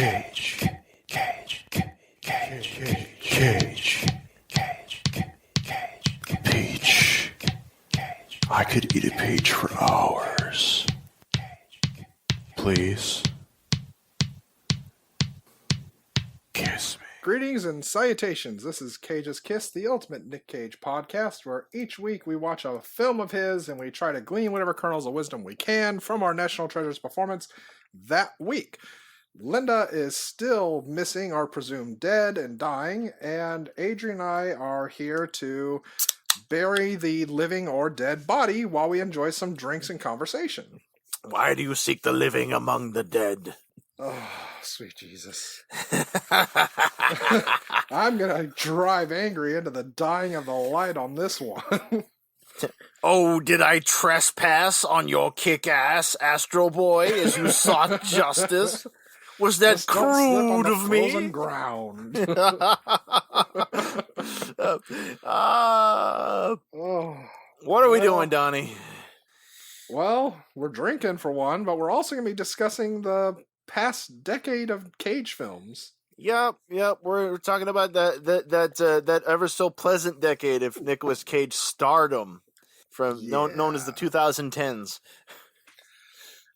Cage. Cage. Cage. Cage. Peach. I could eat a peach for hours. Please. Kiss me. Greetings and salutations. This is Cage's Kiss, the ultimate Nick Cage podcast, where each week we watch a film of his and we try to glean whatever kernels of wisdom we can from our National Treasures performance that week. Linda is still missing or presumed dead and dying, and Adrian and I are here to bury the living or dead body while we enjoy some drinks and conversation. Why do you seek the living among the dead? Oh, sweet Jesus. I'm going to drive angry into the dying of the light on this one. Oh, did I trespass on your kick-ass, Astro Boy, as you sought justice? Was that Just don't slip on crude the of me? frozen ground. Oh, What are we doing, Donnie? well, we're drinking for one, but we're also going to be discussing the past decade of Cage films. Yep. We're talking about that ever so pleasant decade of Nicolas Cage stardom, known as the 2010's.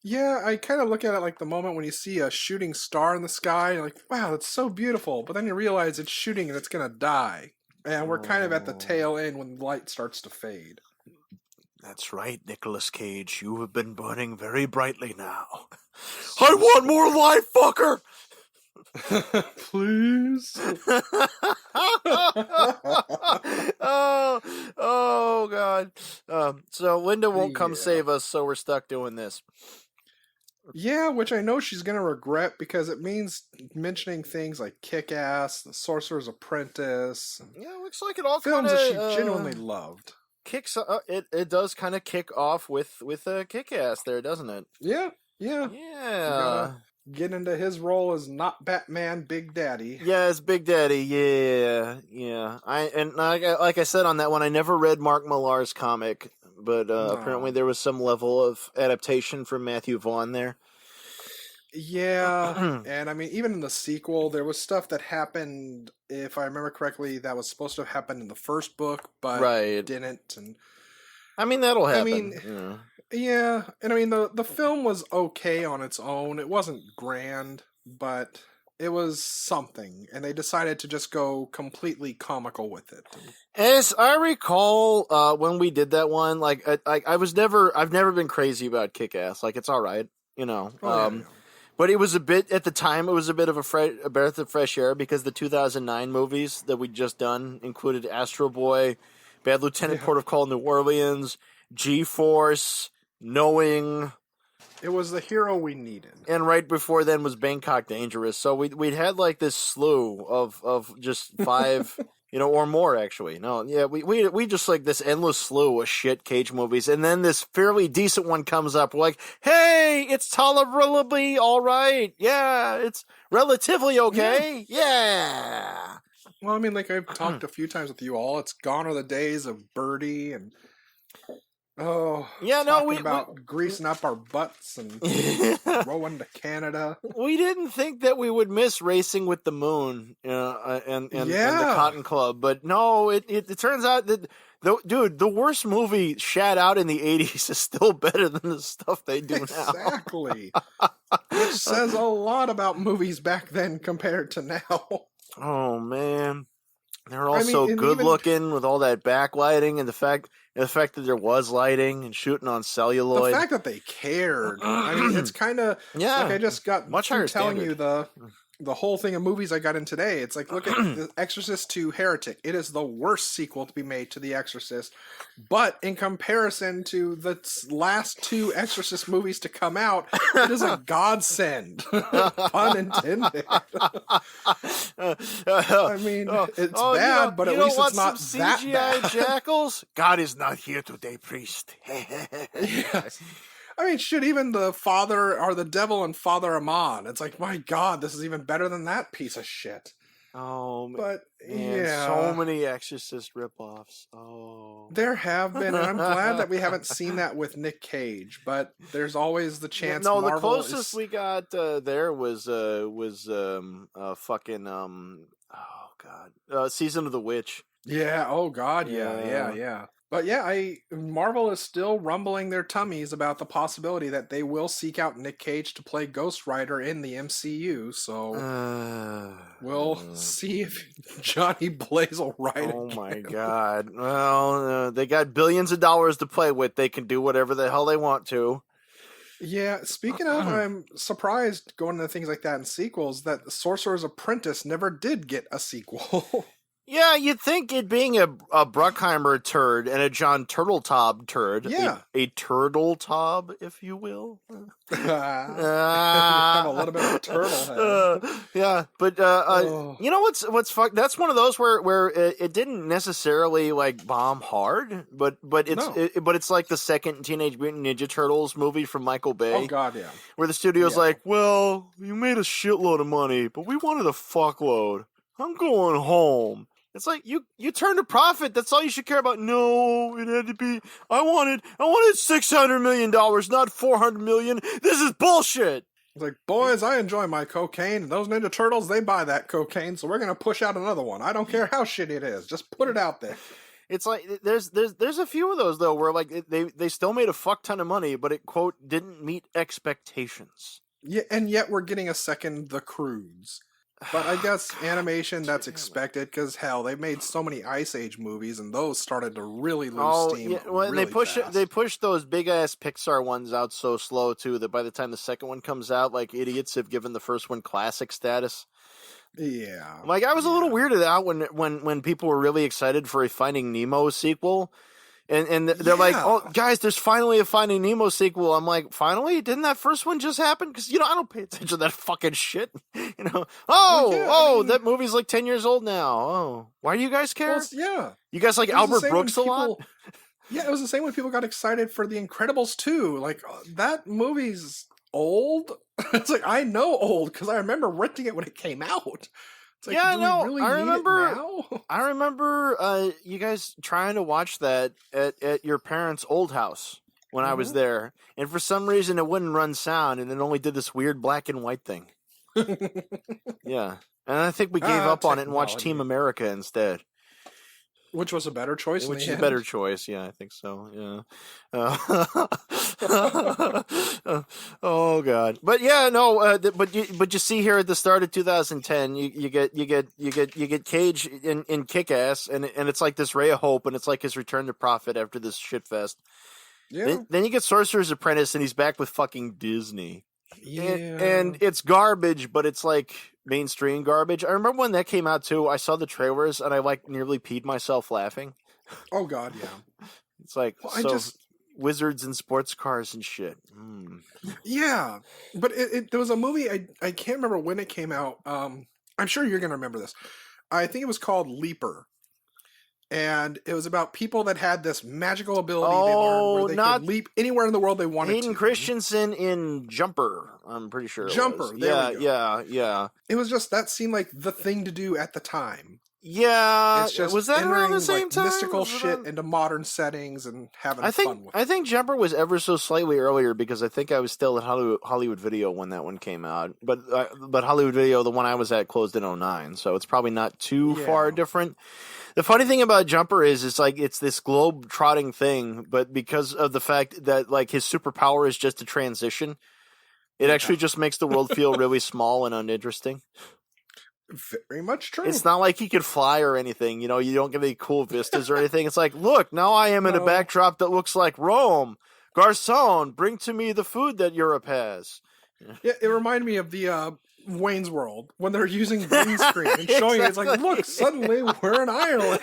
Yeah, I kind of look at it like the moment when you see a shooting star in the sky, and you're like, wow, that's so beautiful. But then you realize it's shooting and it's going to die. And we're kind of at the tail end when light starts to fade. That's right, Nicolas Cage. You have been burning very brightly now. I want more light, fucker! Please? oh, God. So Linda won't come Yeah. save us, so we're stuck doing this. Yeah, which I know she's going to regret because it means mentioning things like Kick-Ass, The Sorcerer's Apprentice, Yeah, looks like it all films kinda, that she genuinely loved. It does kind of kick off with Kick-Ass there, doesn't it? Yeah. Yeah. Get into his role as not Batman Big Daddy. Yeah, it's Big Daddy. Yeah. Like I said on that one, I never read Mark Millar's comic, but apparently there was some level of adaptation from Matthew Vaughn there. Yeah, and I mean, even in the sequel, there was stuff that happened, if I remember correctly, that was supposed to have happened in the first book, but Right. didn't. And I mean, that'll happen. I mean, yeah, and I mean, the film was okay on its own. It wasn't grand, but it was something, and they decided to just go completely comical with it. As I recall, when we did that one, I've never been crazy about Kick-Ass. Like, it's all right, Yeah. But it was a bit, at the time, it was a bit of a breath of fresh air because the 2009 movies that we'd just done included Astro Boy, Bad Lieutenant, Port of Call, New Orleans, G-Force, Knowing. It was the hero we needed. And right before then was Bangkok Dangerous. So we'd had like this slew of just five, or more actually. No, yeah, we just like this endless slew of shit Cage movies. And then this fairly decent one comes up. We're like, hey, it's tolerably all right. Yeah, it's relatively okay. Yeah. Well, I mean, like I've talked a few times with you all, it's gone are the days of Birdie and about greasing up our butts and rowing to Canada. We didn't think that we would miss Racing with the Moon and the Cotton Club, but no, it turns out that the worst movie shat out in the 80s is still better than the stuff they do now. Exactly. Which says a lot about movies back then compared to now. Oh man. They're all so good looking with all that backlighting and the fact that there was lighting and shooting on celluloid. The fact that they cared. I mean, it's kind of like I just got much higher telling standard. you the whole thing of movies I got in today. It's like, look at The Exorcist 2 Heretic. It is the worst sequel to be made to The Exorcist. But in comparison to the last two Exorcist movies to come out, it is a godsend. Pun intended. I mean, it's bad, but at least it's not that CGI bad. jackals? God is not here today, priest. Yes. I mean, shit, even the Father or the Devil and Father Amon. It's like, my God, this is even better than that piece of shit. Oh, But man, yeah, so many Exorcist ripoffs. Oh. there have been, and I'm glad that we haven't seen that with Nick Cage. But there's always the chance. No, the Marvel closest is... we got there was fucking oh god, Season of the Witch. Yeah. Oh God. Yeah. Yeah. Yeah. Yeah. But yeah, Marvel is still rumbling their tummies about the possibility that they will seek out Nick Cage to play Ghost Rider in the MCU. So we'll see if Johnny Blaze will write. Oh again. my god! Well, they got billions of dollars to play with. They can do whatever the hell they want to. Yeah, speaking of, I'm surprised going into things like that in sequels that Sorcerer's Apprentice never did get a sequel. Yeah, you'd think it being a Bruckheimer turd and a John Turteltaub turd, Yeah. a Turteltaub, if you will. Have a little bit of a turtle head. Yeah, but you know what's fuck? That's one of those where it didn't necessarily like bomb hard, but it's like the second Teenage Mutant Ninja Turtles movie from Michael Bay. Oh God, yeah. Where the studio's like, well, you made a shitload of money, but we wanted a fuckload. I'm going home. It's like you turned a profit. That's all you should care about. No, it had to be. I wanted $600 million, not $400 million. This is bullshit. It's like, boys, I enjoy my cocaine, and those Ninja Turtles, they buy that cocaine, so we're gonna push out another one. I don't care how shitty it is. Just put it out there. It's like there's a few of those though where like they still made a fuck ton of money, but it quote didn't meet expectations. Yeah, and yet we're getting a second The Croods. But I guess animation, that's expected, because hell, they made so many Ice Age movies, and those started to really lose steam. Yeah, well, really they push those big ass Pixar ones out so slow too that by the time the second one comes out, like idiots have given the first one classic status. Yeah, like I was a little weirded out when people were really excited for a Finding Nemo sequel. And they're like, oh, guys, there's finally a Finding Nemo sequel. I'm like, finally? Didn't that first one just happen? Because, I don't pay attention to that fucking shit. That movie's like 10 years old now. Oh, why do you guys care? Well, yeah. You guys like Albert Brooks a lot? Yeah, it was the same when people got excited for The Incredibles 2. Like, that movie's old. It's like, I know old, because I remember renting it when it came out. Like, yeah, no, really I remember. Now? I remember you guys trying to watch that at your parents' old house when I was there, and for some reason it wouldn't run sound, and it only did this weird black and white thing. Yeah, and I think we gave up on it and watched Team America instead. Which was a better choice. Which is a better choice, yeah, I think so. Yeah. Oh God, but yeah, no. But you see here at the start of 2010, you get Cage in Kick-Ass, and it's like this ray of hope, and it's like his return to profit after this shit fest. Yeah. Then you get Sorcerer's Apprentice, and he's back with fucking Disney. Yeah. And it's garbage, but it's like mainstream garbage. I remember when that came out too. I saw the trailers and I like nearly peed myself laughing. Oh God, yeah. It's like wizards and sports cars and shit. Yeah, but there was a movie I can't remember when it came out. I'm sure you're gonna remember this. I think it was called Leaper. And it was about people that had this magical ability they learned where they could leap anywhere in the world they wanted Hayden Christensen in Jumper, I'm pretty sure. Jumper, yeah. It was just, that seemed like the thing to do at the time. Yeah, it's just was that around the same time? Mystical shit into modern settings and having fun with it. I think Jumper was ever so slightly earlier because I think I was still at Hollywood Video when that one came out. But Hollywood Video, the one I was at, closed in 2009, so it's probably not too far different. The funny thing about Jumper is it's this globe-trotting thing, but because of the fact that like his superpower is just a transition, it actually just makes the world feel really small and uninteresting. Very much true. It's not like he could fly or anything, you don't get any cool vistas or anything. It's like, look, now I am in a backdrop that looks like Rome. Garçon, bring to me the food that Europe has. Yeah, it reminded me of the Wayne's World when they're using green screen and showing it. It's like, look, suddenly we're in Ireland.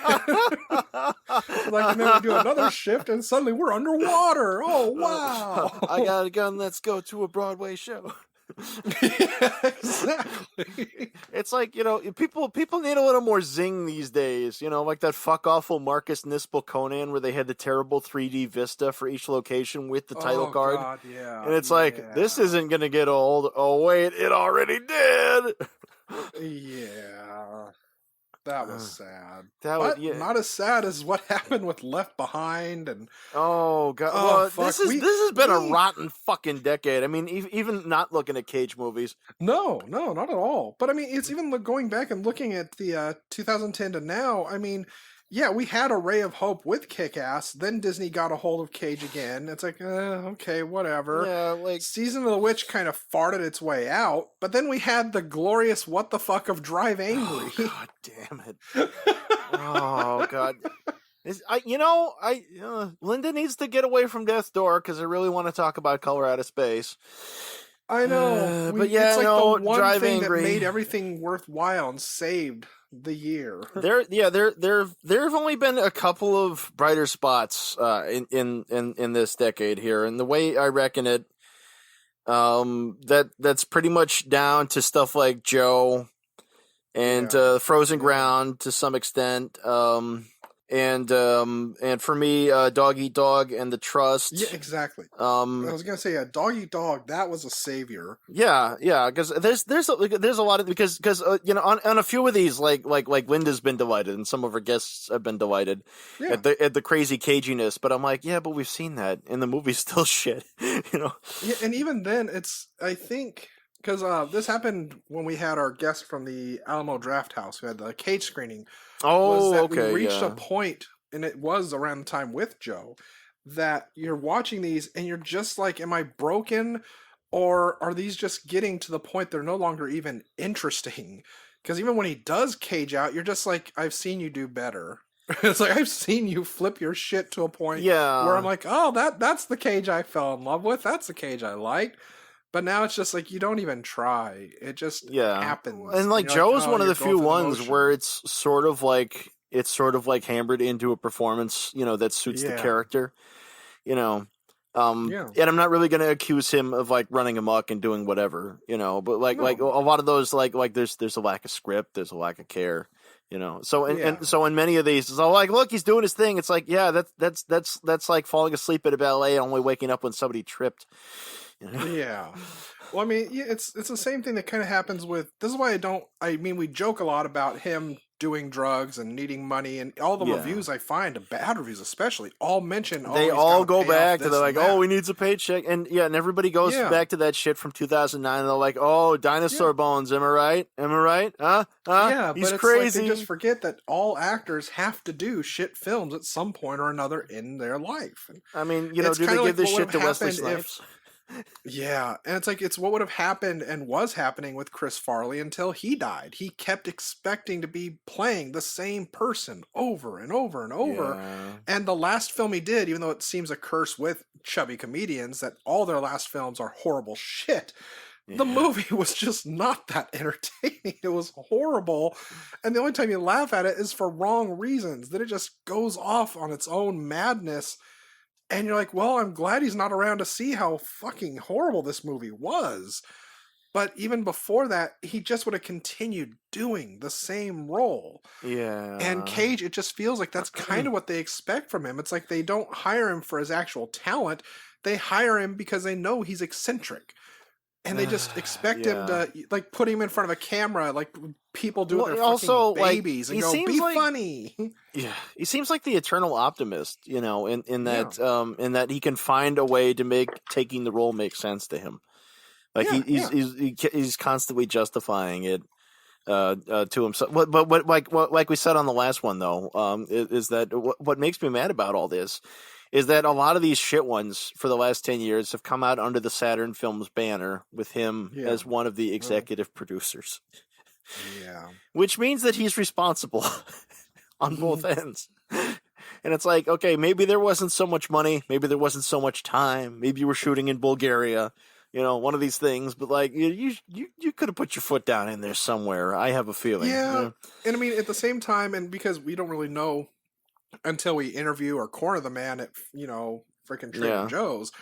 And then we do another shift and suddenly we're underwater. Oh, wow. I got a gun. Let's go to a Broadway show. Yeah, exactly. It's like, people need a little more zing these days, like that fuck awful Marcus Nispel Conan where they had the terrible 3D vista for each location with the title card. God, yeah. And it's like, this isn't going to get old. Oh, wait, it already did. Yeah. That was sad. That But would, yeah. not as sad as what happened with Left Behind and Oh god! oh Well, fuck. this has been a rotten fucking decade. I mean, even not looking at Cage movies. No, not at all. But I mean, it's even going back and looking at the 2010 to now. I mean, yeah, we had a ray of hope with Kick-Ass. Then Disney got a hold of Cage again. It's like, okay, whatever. Yeah, like Season of the Witch kind of farted its way out. But then we had the glorious what the fuck of Drive Angry. oh, god damn it! Oh god. Linda needs to get away from Death's Door because I really want to talk about Color Out of Space. I know, but yeah, it's like no, the one Drive thing Angry. that made everything worthwhile and saved the year. There have only been a couple of brighter spots in this decade here, and the way I reckon it, that's pretty much down to stuff like Joe and Frozen Ground to some extent. And for me, Dog Eat Dog and The Trust. Yeah, exactly. I was gonna say, Dog Eat Dog. That was a savior. Yeah, because there's a lot of because on a few of these like Linda's been delighted and some of her guests have been delighted at the crazy caginess, but I'm like, yeah, but we've seen that and the movie's still shit, Yeah, and even then, I think. Because this happened when we had our guest from the Alamo Draft House who had the Cage screening. Oh, We reached a point, and it was around the time with Joe, that you're watching these and you're just like, am I broken? Or are these just getting to the point they're no longer even interesting? Because even when he does Cage out, you're just like, I've seen you do better. It's like, I've seen you flip your shit to a point where I'm like, oh, that's the Cage I fell in love with. That's the Cage I liked. But now it's just like you don't even try. It just happens. And like Joe's one of the few ones where it's sort of like hammered into a performance, that suits the character. And I'm not really going to accuse him of like running amok and doing whatever, but like a lot of those like there's a lack of script, there's a lack of care. So and so in many of these, it's all like, look, he's doing his thing. It's like, yeah, that's like falling asleep at a ballet and only waking up when somebody tripped. Yeah. Well, I mean, it's the same thing that kind of happens with. This is why we joke a lot about him doing drugs and needing money, and all the reviews I find, bad reviews especially, all mention. They all go back to they're like, oh, he needs a paycheck, and everybody goes back to that shit from 2009. And they're like, oh, dinosaur bones. Am I right? Huh? Yeah, he's but crazy. Like they just forget that all actors have to do shit films at some point or another in their life. And I mean, do they give this shit to Wesley Snipes? Yeah, and it's what would have happened and was happening with Chris Farley until he died. He kept expecting to be playing the same person over and over and over. Yeah. And the last film he did, even though it seems a curse with chubby comedians that all their last films are horrible shit, the movie was just not that entertaining. It was horrible. And the only time you laugh at it is for wrong reasons. That it just goes off on its own madness. And you're like, well, I'm glad he's not around to see how fucking horrible this movie was. But even before that, he just would have continued doing the same role. Yeah. And Cage, it just feels like that's kind of what they expect from him. It's like they don't hire him for his actual talent. They hire him because they know he's eccentric. And they just expect him to, like, put him in front of a camera, like people do with their fucking babies, and go, be funny. Yeah, he seems like the eternal optimist, in that he can find a way to make taking the role make sense to him. Like he's constantly justifying it to himself. But like we said on the last one, though, is that what makes me mad about all this is that a lot of these shit ones for the last 10 years have come out under the Saturn Films banner with him as one of the executive producers. Yeah. Which means that he's responsible on both ends. And it's like, okay, maybe there wasn't so much money, maybe there wasn't so much time, maybe you were shooting in Bulgaria, one of these things, but like you could have put your foot down in there somewhere. I have a feeling. Yeah. And I mean, at the same time, and because we don't really know until we interview or corner the man at, freaking Trader Joe's.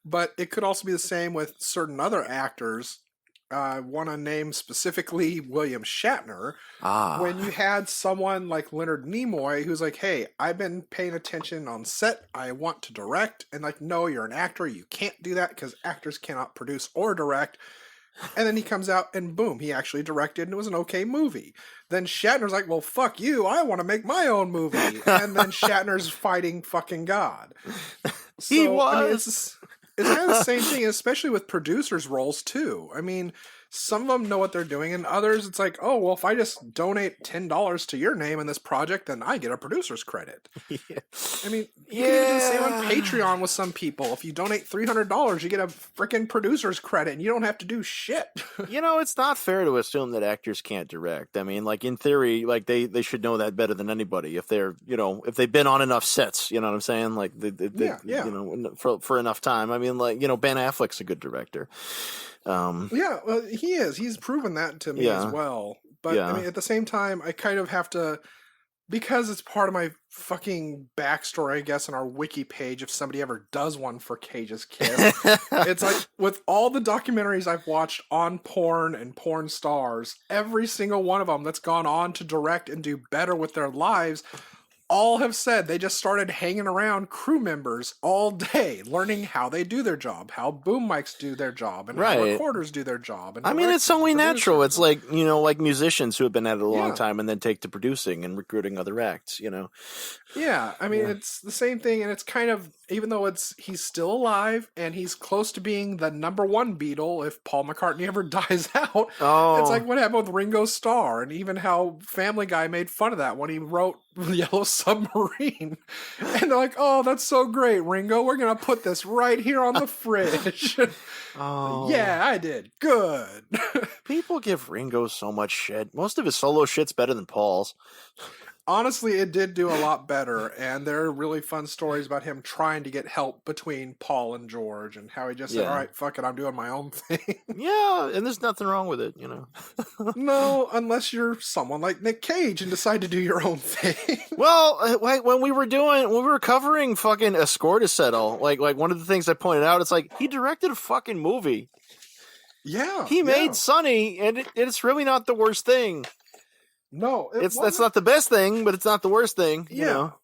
But it could also be the same with certain other actors. I want to name specifically William Shatner. When you had someone like Leonard Nimoy who's like, hey, I've been paying attention on set. I want to direct. And like, no, you're an actor. You can't do that because actors cannot produce or direct. And then he comes out and boom, he actually directed and it was an okay movie. Then Shatner's like, well, fuck you, I want to make my own movie. And then Shatner's fighting fucking God. So, He was. I mean, it's kind of the same thing, especially with producers' roles too. I mean, some of them know what they're doing, and others, it's like, oh, well, if I just donate $10 to your name in this project, then I get a producer's credit. Yeah. I mean, you can even do the same on Patreon with some people. If you donate $300, you get a freaking producer's credit, and you don't have to do shit. It's not fair to assume that actors can't direct. I mean, like in theory, like they should know that better than anybody if they're, if they've been on enough sets. You know what I'm saying? Like, for enough time. I mean, like, Ben Affleck's a good director. Yeah, well, he is. He's proven that to me as well. But I mean, at the same time, I kind of have to, because it's part of my fucking backstory, I guess, on our wiki page, if somebody ever does one for Cage's Kiss. It's like, with all the documentaries I've watched on porn and porn stars, every single one of them that's gone on to direct and do better with their lives, all have said they just started hanging around crew members all day, learning how they do their job, how boom mics do their job, and how recorders do their job. And I mean, it's only natural. It's like, like musicians who have been at it a long time and then take to producing and recruiting other acts, Yeah, I mean, it's the same thing, and it's kind of, even though he's still alive, and he's close to being the #1 Beatle if Paul McCartney ever dies out. Oh. It's like what happened with Ringo Starr, and even how Family Guy made fun of that when he wrote Yellow Submarine. And they're like, oh, that's so great, Ringo. We're going to put this right here on the fridge. Oh. Yeah, I did. Good. People give Ringo so much shit. Most of his solo shit's better than Paul's. Honestly, it did do a lot better, and there are really fun stories about him trying to get help between Paul and George, and how he just said, all right, fuck it, I'm doing my own thing. Yeah, and there's nothing wrong with it, No, unless you're someone like Nick Cage and decide to do your own thing. Well, like when we were covering fucking Escortisetto, like one of the things I pointed out, it's like, he directed a fucking movie. Yeah. He made Sonny, and it's really not the worst thing. No, that's not the best thing, but it's not the worst thing. You know?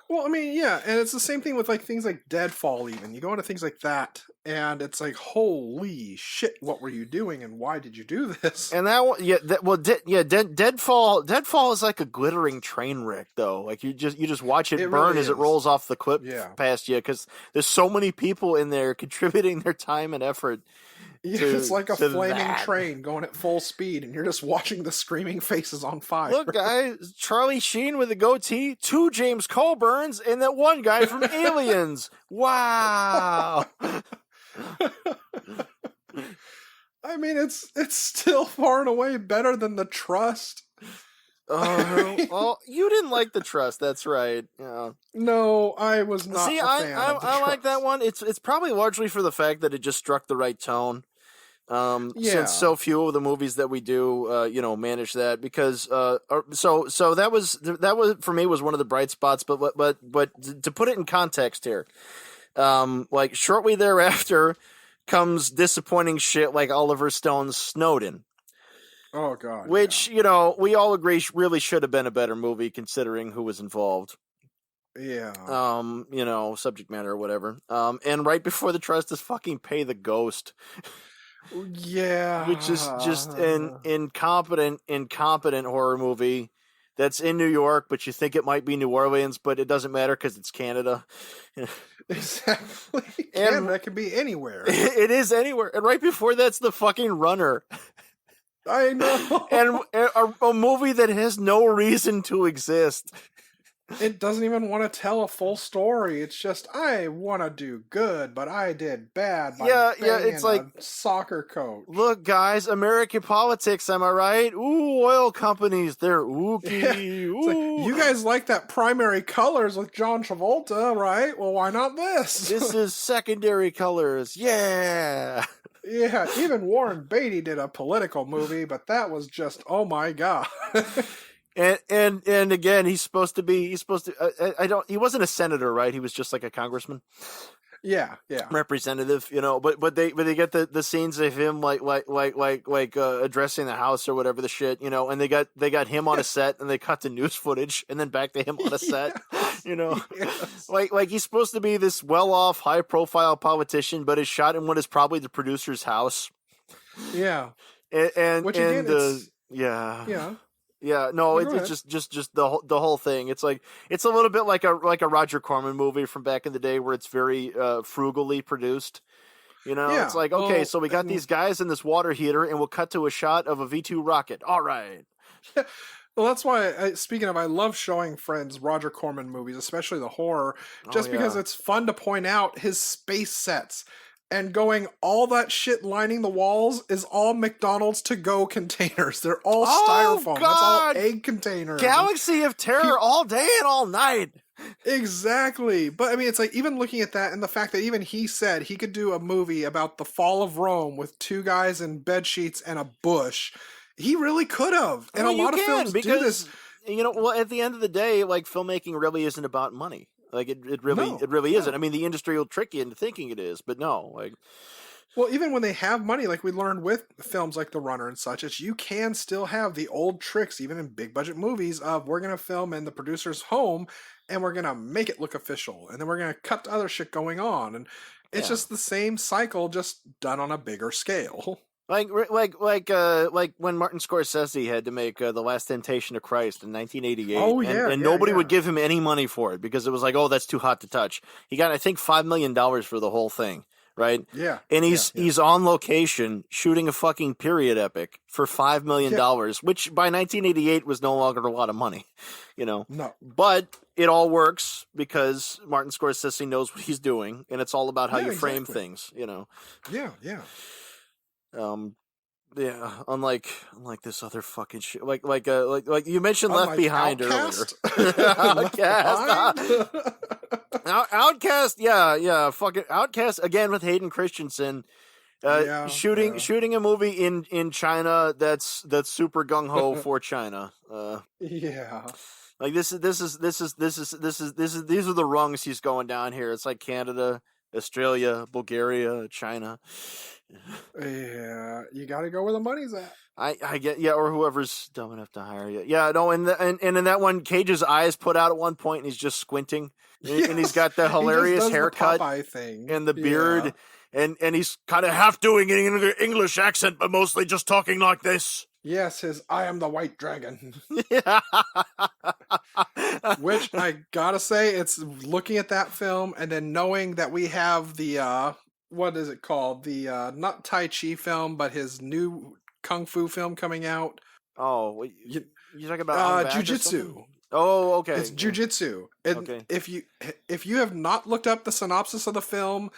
Well, I mean, yeah, and it's the same thing with like things like Deadfall. Even you go into things like that, and it's like, holy shit, what were you doing, and why did you do this? And Deadfall is like a glittering train wreck, though. Like you just watch it burn as it rolls off the cliff past you, because there's so many people in there contributing their time and effort. It's like a flaming train going at full speed, and you're just watching the screaming faces on fire. Look, guys, Charlie Sheen with a goatee, 2 James Colburns, and that one guy from Aliens. Wow. I mean, it's still far and away better than The Trust. Oh, well, you didn't like The Trust. That's right. Yeah. No, I was not. See, a fan of The I Trust. like that one. It's probably largely for the fact that it just struck the right tone. Since so few of the movies that we do, manage that, because so that was for me was one of the bright spots. But to put it in context here, like shortly thereafter comes disappointing shit like Oliver Stone's Snowden. Oh God! Which we all agree really should have been a better movie considering who was involved. Yeah. Subject matter or whatever. And right before The Trust is fucking Pay the Ghost. Yeah. Which is just an incompetent horror movie that's in New York, but you think it might be New Orleans, but it doesn't matter because it's Canada. Exactly. Canada can be anywhere. It is anywhere. And right before that's The fucking Runner. I know. And a movie that has no reason to exist. It doesn't even want to tell a full story. It's just, I want to do good, but I did bad by it's like a soccer coach. Look, guys, American politics, am I right? Ooh, oil companies, they're ooky. Yeah. Ooh. Like, you guys like that Primary Colors with John Travolta, right? Well, why not this? This is Secondary Colors. Yeah. Yeah, even Warren Beatty did a political movie, but that was just, oh my God. And again, he wasn't a senator, right? He was just like a congressman. Yeah. Representative, but they get the scenes of him like addressing the House or whatever the shit, and they got him on a set, and they cut the news footage and then back to him on a set, Yes. like he's supposed to be this well-off, high-profile politician, but is shot in what is probably the producer's house. Yeah. And Which again, it's yeah. yeah. Yeah, no, Yeah, go ahead. it's just the whole thing. It's like it's a little bit like a Roger Corman movie from back in the day where it's very frugally produced. You know, it's Yeah. like, okay, Well, so we got these guys in this water heater, and we'll cut to a shot of a V2 rocket. All right. well, that's why. Speaking of, I love showing friends Roger Corman movies, especially the horror, Oh just because yeah. it's fun to point out his space sets and going all that shit lining the walls is all McDonald's to go containers. They're all Oh styrofoam. That's all God! egg containers. Galaxy of Terror all day and all night. Exactly. But I mean, it's like even looking at that and the fact that even he said he could do a movie about the fall of Rome with two guys in bed sheets and a bush. He really could have. And Well, a you lot of can, films do this. because you know, well, at the end of the day, like filmmaking really isn't about money. Like it really No. isn't. I mean, the industry will trick you into thinking it is, but no. Like Well, even when they have money, like we learned with films like The Runner and such, it's you can still have the old tricks, even in big budget movies, of we're going to film in the producer's home and we're going to make it look official. And then we're going to cut to other shit going on. And it's Yeah. just the same cycle, just done on a bigger scale. like when Martin Scorsese had to make The Last Temptation of Christ in 1988, Oh, and, yeah, and yeah, nobody yeah. would give him any money for it because it was like, oh, that's too hot to touch. He got, I think, $5 million for the whole thing, right? Yeah. And yeah. he's on location shooting a fucking period epic for $5 million, which by 1988 was no longer a lot of money, you know. No. But it all works because Martin Scorsese knows what he's doing, and it's all about how you frame exactly. things, you know. Yeah, yeah. Yeah, unlike this other fucking shit. Like you mentioned Left Unlike Behind Outcast? earlier. Left Outcast. Outcast, yeah, fucking Outcast again with Hayden Christensen. Shooting a movie in China that's super gung ho for China. Yeah. Like these are the rungs he's going down here. It's like Canada, Australia, Bulgaria, China. Yeah, you got to go where the money's at. I get, yeah, or whoever's dumb enough to hire you. Yeah, no, and in that one, Cage's eyes put out at one point, and he's just squinting, and he's got the hilarious haircut the thing. and the beard, and he's kind of half doing an English accent, but mostly just talking like this. Yes, his "I am the White Dragon," Yeah. which I gotta say, it's looking at that film and then knowing that we have the what is it called? The not Tai Chi film, but his new kung fu film coming out. Oh, you talking about Jujitsu? Oh, okay. It's Jujitsu. Okay. If you have not looked up the synopsis of the film,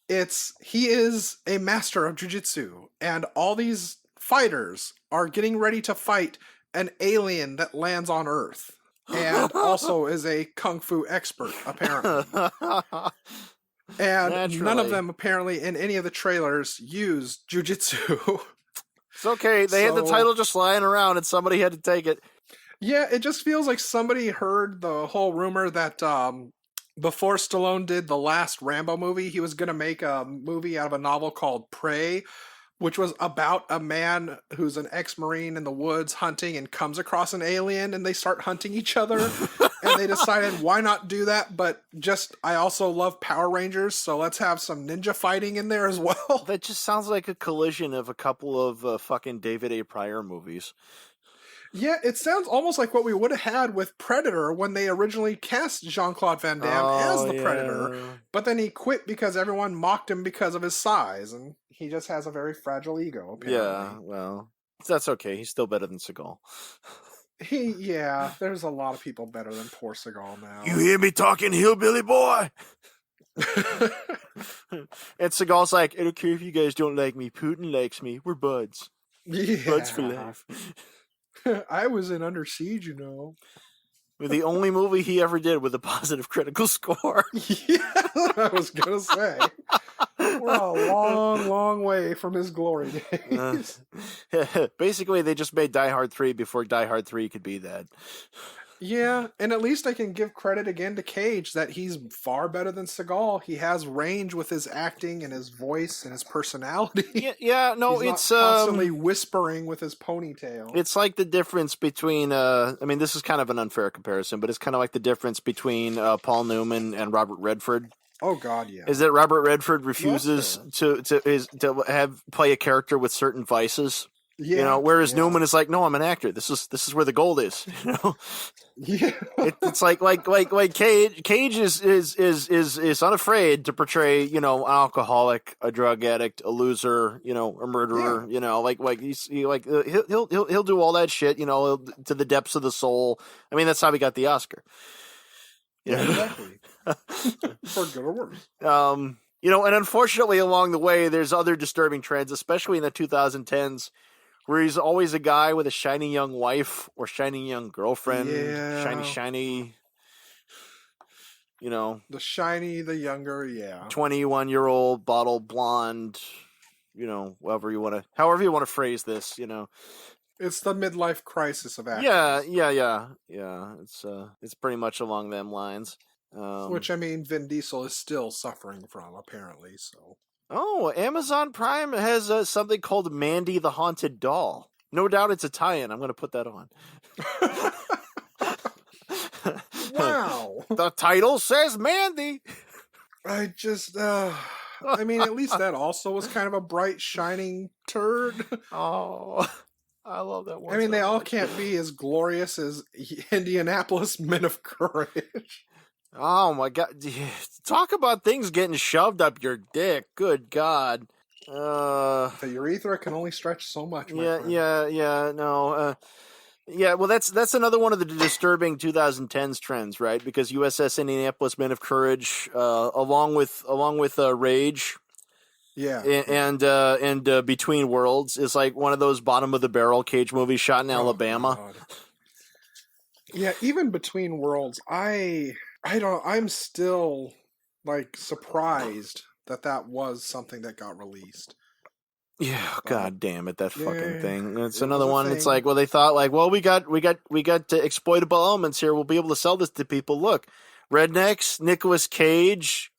he is a master of Jujitsu, and all these fighters are getting ready to fight an alien that lands on Earth, and also is a kung fu expert apparently. And Naturally. None of them apparently in any of the trailers use jujitsu. It's okay. They had the title just lying around, and somebody had to take it. Yeah, it just feels like somebody heard the whole rumor that before Stallone did the last Rambo movie, he was going to make a movie out of a novel called Prey, which was about a man who's an ex-Marine in the woods hunting and comes across an alien, and they start hunting each other. And they decided, why not do that? But I also love Power Rangers, so let's have some ninja fighting in there as well. That just sounds like a collision of a couple of fucking David A. Pryor movies. Yeah, it sounds almost like what we would have had with Predator when they originally cast Jean-Claude Van Damme as the Predator, but then he quit because everyone mocked him because of his size, and he just has a very fragile ego, apparently. Yeah, well, that's okay. He's still better than Seagal. There's a lot of people better than poor Seagal now. You hear me talking, hillbilly boy? And Seagal's like, I don't care if you guys don't like me. Putin likes me. We're buds. Yeah. Buds for life. I was in Under Siege, you know. The only movie he ever did with a positive critical score. Yeah, I was gonna say. We're a long, long way from his glory days. Basically, they just made Die Hard 3 before Die Hard 3 could be that. Yeah, and at least I can give credit again to Cage that he's far better than Seagal. He has range with his acting and his voice and his personality. Yeah, no, he's it's not constantly whispering with his ponytail. It's like the difference between I mean, this is kind of an unfair comparison, but it's kind of like the difference between Paul Newman and Robert Redford. Oh God, yeah. is that Robert Redford refuses fair. to play a character with certain vices. Yeah. Whereas yeah. Newman is like, no, I'm an actor. This is where the gold is. Yeah. It's like Cage is unafraid to portray, an alcoholic, a drug addict, a loser, a murderer, he'll do all that shit, to the depths of the soul. I mean, that's how he got the Oscar. Yeah, exactly. For good or worse. And unfortunately along the way there's other disturbing trends, especially in the 2010s, where he's always a guy with a shiny young wife or shiny young girlfriend. Yeah. Shiny, The shiny, the younger, yeah. 21-year-old bottle blonde, however you want to phrase this, It's the midlife crisis of actors. Yeah. It's pretty much along them lines. Which, I mean, Vin Diesel is still suffering from, apparently, so. Oh, Amazon Prime has something called Mandy the Haunted Doll. No doubt it's a tie-in. I'm going to put that on. Wow. The title says Mandy. I just, I mean, at least that also was kind of a bright, shining turd. Oh, I love that one. I mean, they all can't be as glorious as Indianapolis Men of Courage. Oh my God! Talk about things getting shoved up your dick. Good God. The urethra can only stretch so much. Yeah. No. Yeah. Well, that's another one of the disturbing 2010s trends, right? Because USS Indianapolis Men of Courage, along with Rage. Yeah. And Between Worlds is like one of those bottom of the barrel Cage movies shot in Alabama. God. Yeah, even Between Worlds, I'm still like surprised that was something that got released. Yeah, God damn it, that fucking thing. It's it another was a one. thing. It's like, well, they thought like, well, we got exploitable elements here. We'll be able to sell this to people. Look, rednecks, Nicolas Cage,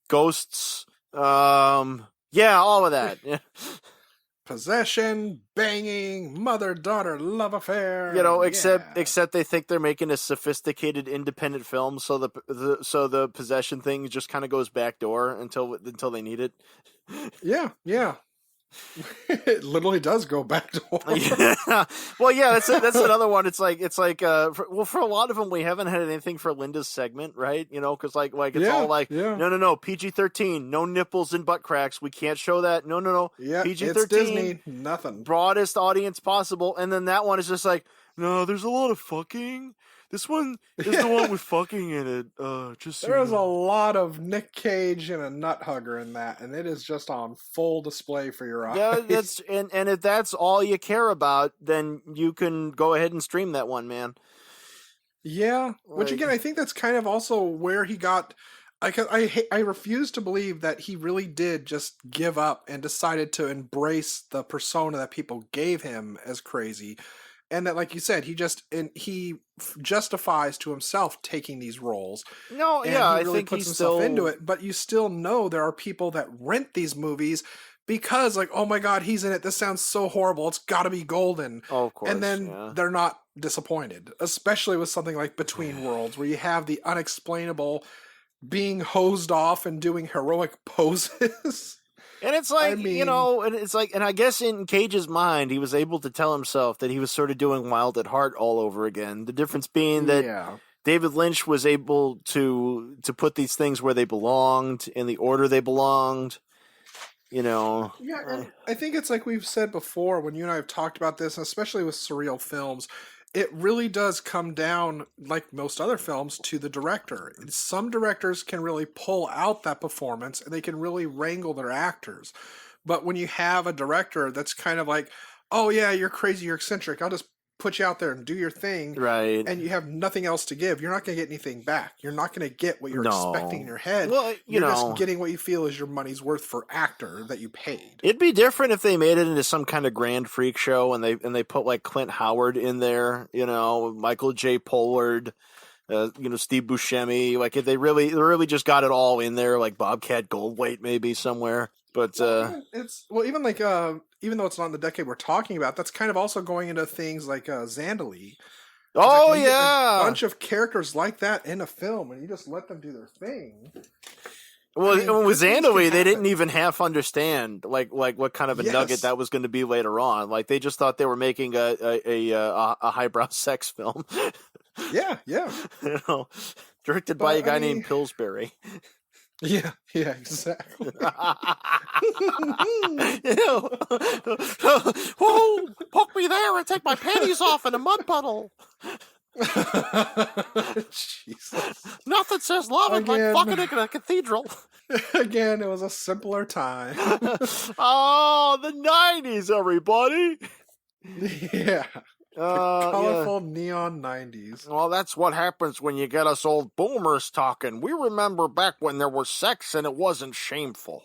ghosts, yeah, all of that. Yeah. Possession, banging, mother-daughter love affair. Except they think they're making a sophisticated independent film, so the possession thing just kind of goes backdoor until they need it. Yeah. It literally does go back to Yeah. Well, yeah, that's another one. It's like for a lot of them we haven't had anything for Linda's segment, right? Because like it's all like no PG-13, no nipples and butt cracks, we can't show that. No yeah, PG-13, it's Disney, nothing, broadest audience possible, and then that one is just like no, there's a lot of fucking. This one is the one with fucking in it. There's a lot of Nick Cage and a nut hugger in that, and it is just on full display for your eyes. Yeah, that's and if that's all you care about, then you can go ahead and stream that one, man. Yeah, which again, I think that's kind of also where he got. I refuse to believe that he really did just give up and decided to embrace the persona that people gave him as crazy. And that, like you said, he justifies to himself taking these roles. No, and yeah, he really I think puts he's himself still into it. But you still know there are people that rent these movies because, like, oh my God, he's in it. This sounds so horrible. It's got to be golden. Oh, of course. And then they're not disappointed, especially with something like Between Worlds, where you have the unexplainable being hosed off and doing heroic poses. And it's like, I mean, and I guess in Cage's mind, he was able to tell himself that he was sort of doing Wild at Heart all over again. The difference being that David Lynch was able to put these things where they belonged, in the order they belonged, Yeah, and I think it's like we've said before, when you and I have talked about this, especially with surreal films, it really does come down, like most other films, to the director. Some directors can really pull out that performance and they can really wrangle their actors. But when you have a director that's kind of like, oh yeah, you're crazy, you're eccentric, I'll just put you out there and do your thing, right? And you have nothing else to give, you're not going to get anything back. You're not going to get what you're expecting in your head. Well, you're just getting what you feel is your money's worth for actor that you paid. It'd be different if they made it into some kind of grand freak show and they put like Clint Howard in there, Michael J. Pollard, Steve Buscemi. Like if they really just got it all in there, like Bobcat Goldthwait maybe somewhere. But even like even though it's not in the decade we're talking about, that's kind of also going into things like Zandali, Oh, when you get yeah. a bunch of characters like that in a film, and you just let them do their thing. Well, I mean, with good things can Zandoey, they didn't happen. even half understand like what kind of a nugget Yes. that was going to be later on. Like they just thought they were making a highbrow sex film. Yeah, yeah. You know, directed by a guy named Pillsbury. Yeah, exactly. Oh, poke me there and take my panties off in a mud puddle. Jesus. Nothing says love like fucking in a cathedral. Again, it was a simpler time. Oh, the 90s, everybody. Yeah. Colorful neon 90s. Well, that's what happens when you get us old boomers talking. We remember back when there was sex and it wasn't shameful.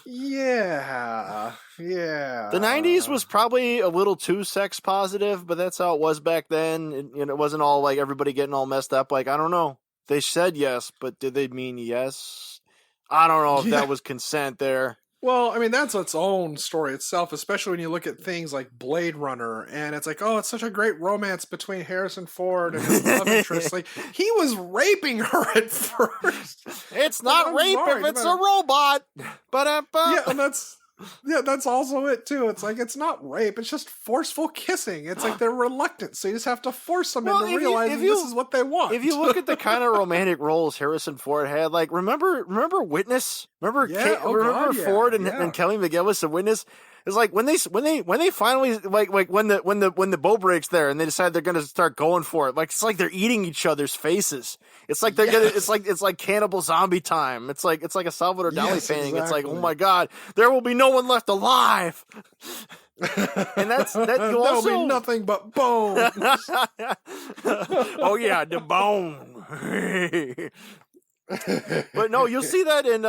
Yeah. The 90s was probably a little too sex positive, but that's how it was back then. It wasn't all like everybody getting all messed up. Like, I don't know. They said yes, but did they mean yes? I don't know if that was consent there. Well, I mean, that's its own story itself, especially when you look at things like Blade Runner, and it's like, oh, it's such a great romance between Harrison Ford and his love interest. Like, he was raping her at first. It's not rape if it's a robot. Yeah, and that's also it too. It's like it's not rape; it's just forceful kissing. It's like they're reluctant, so you just have to force them into realizing this is what they want. If you look at the kind of romantic roles Harrison Ford had, like remember Witness? Remember Ford and Kelly McGillis in Witness? It's like when they finally like when the bow breaks there and they decide they're gonna start going for it. Like it's like they're eating each other's faces. It's like they're gonna. It's like cannibal zombie time. It's like a Salvador Dali painting. Exactly. It's like, oh my god, there will be no one left alive. And that there'll be nothing but bones. Oh yeah, the bone. But no, you'll see that in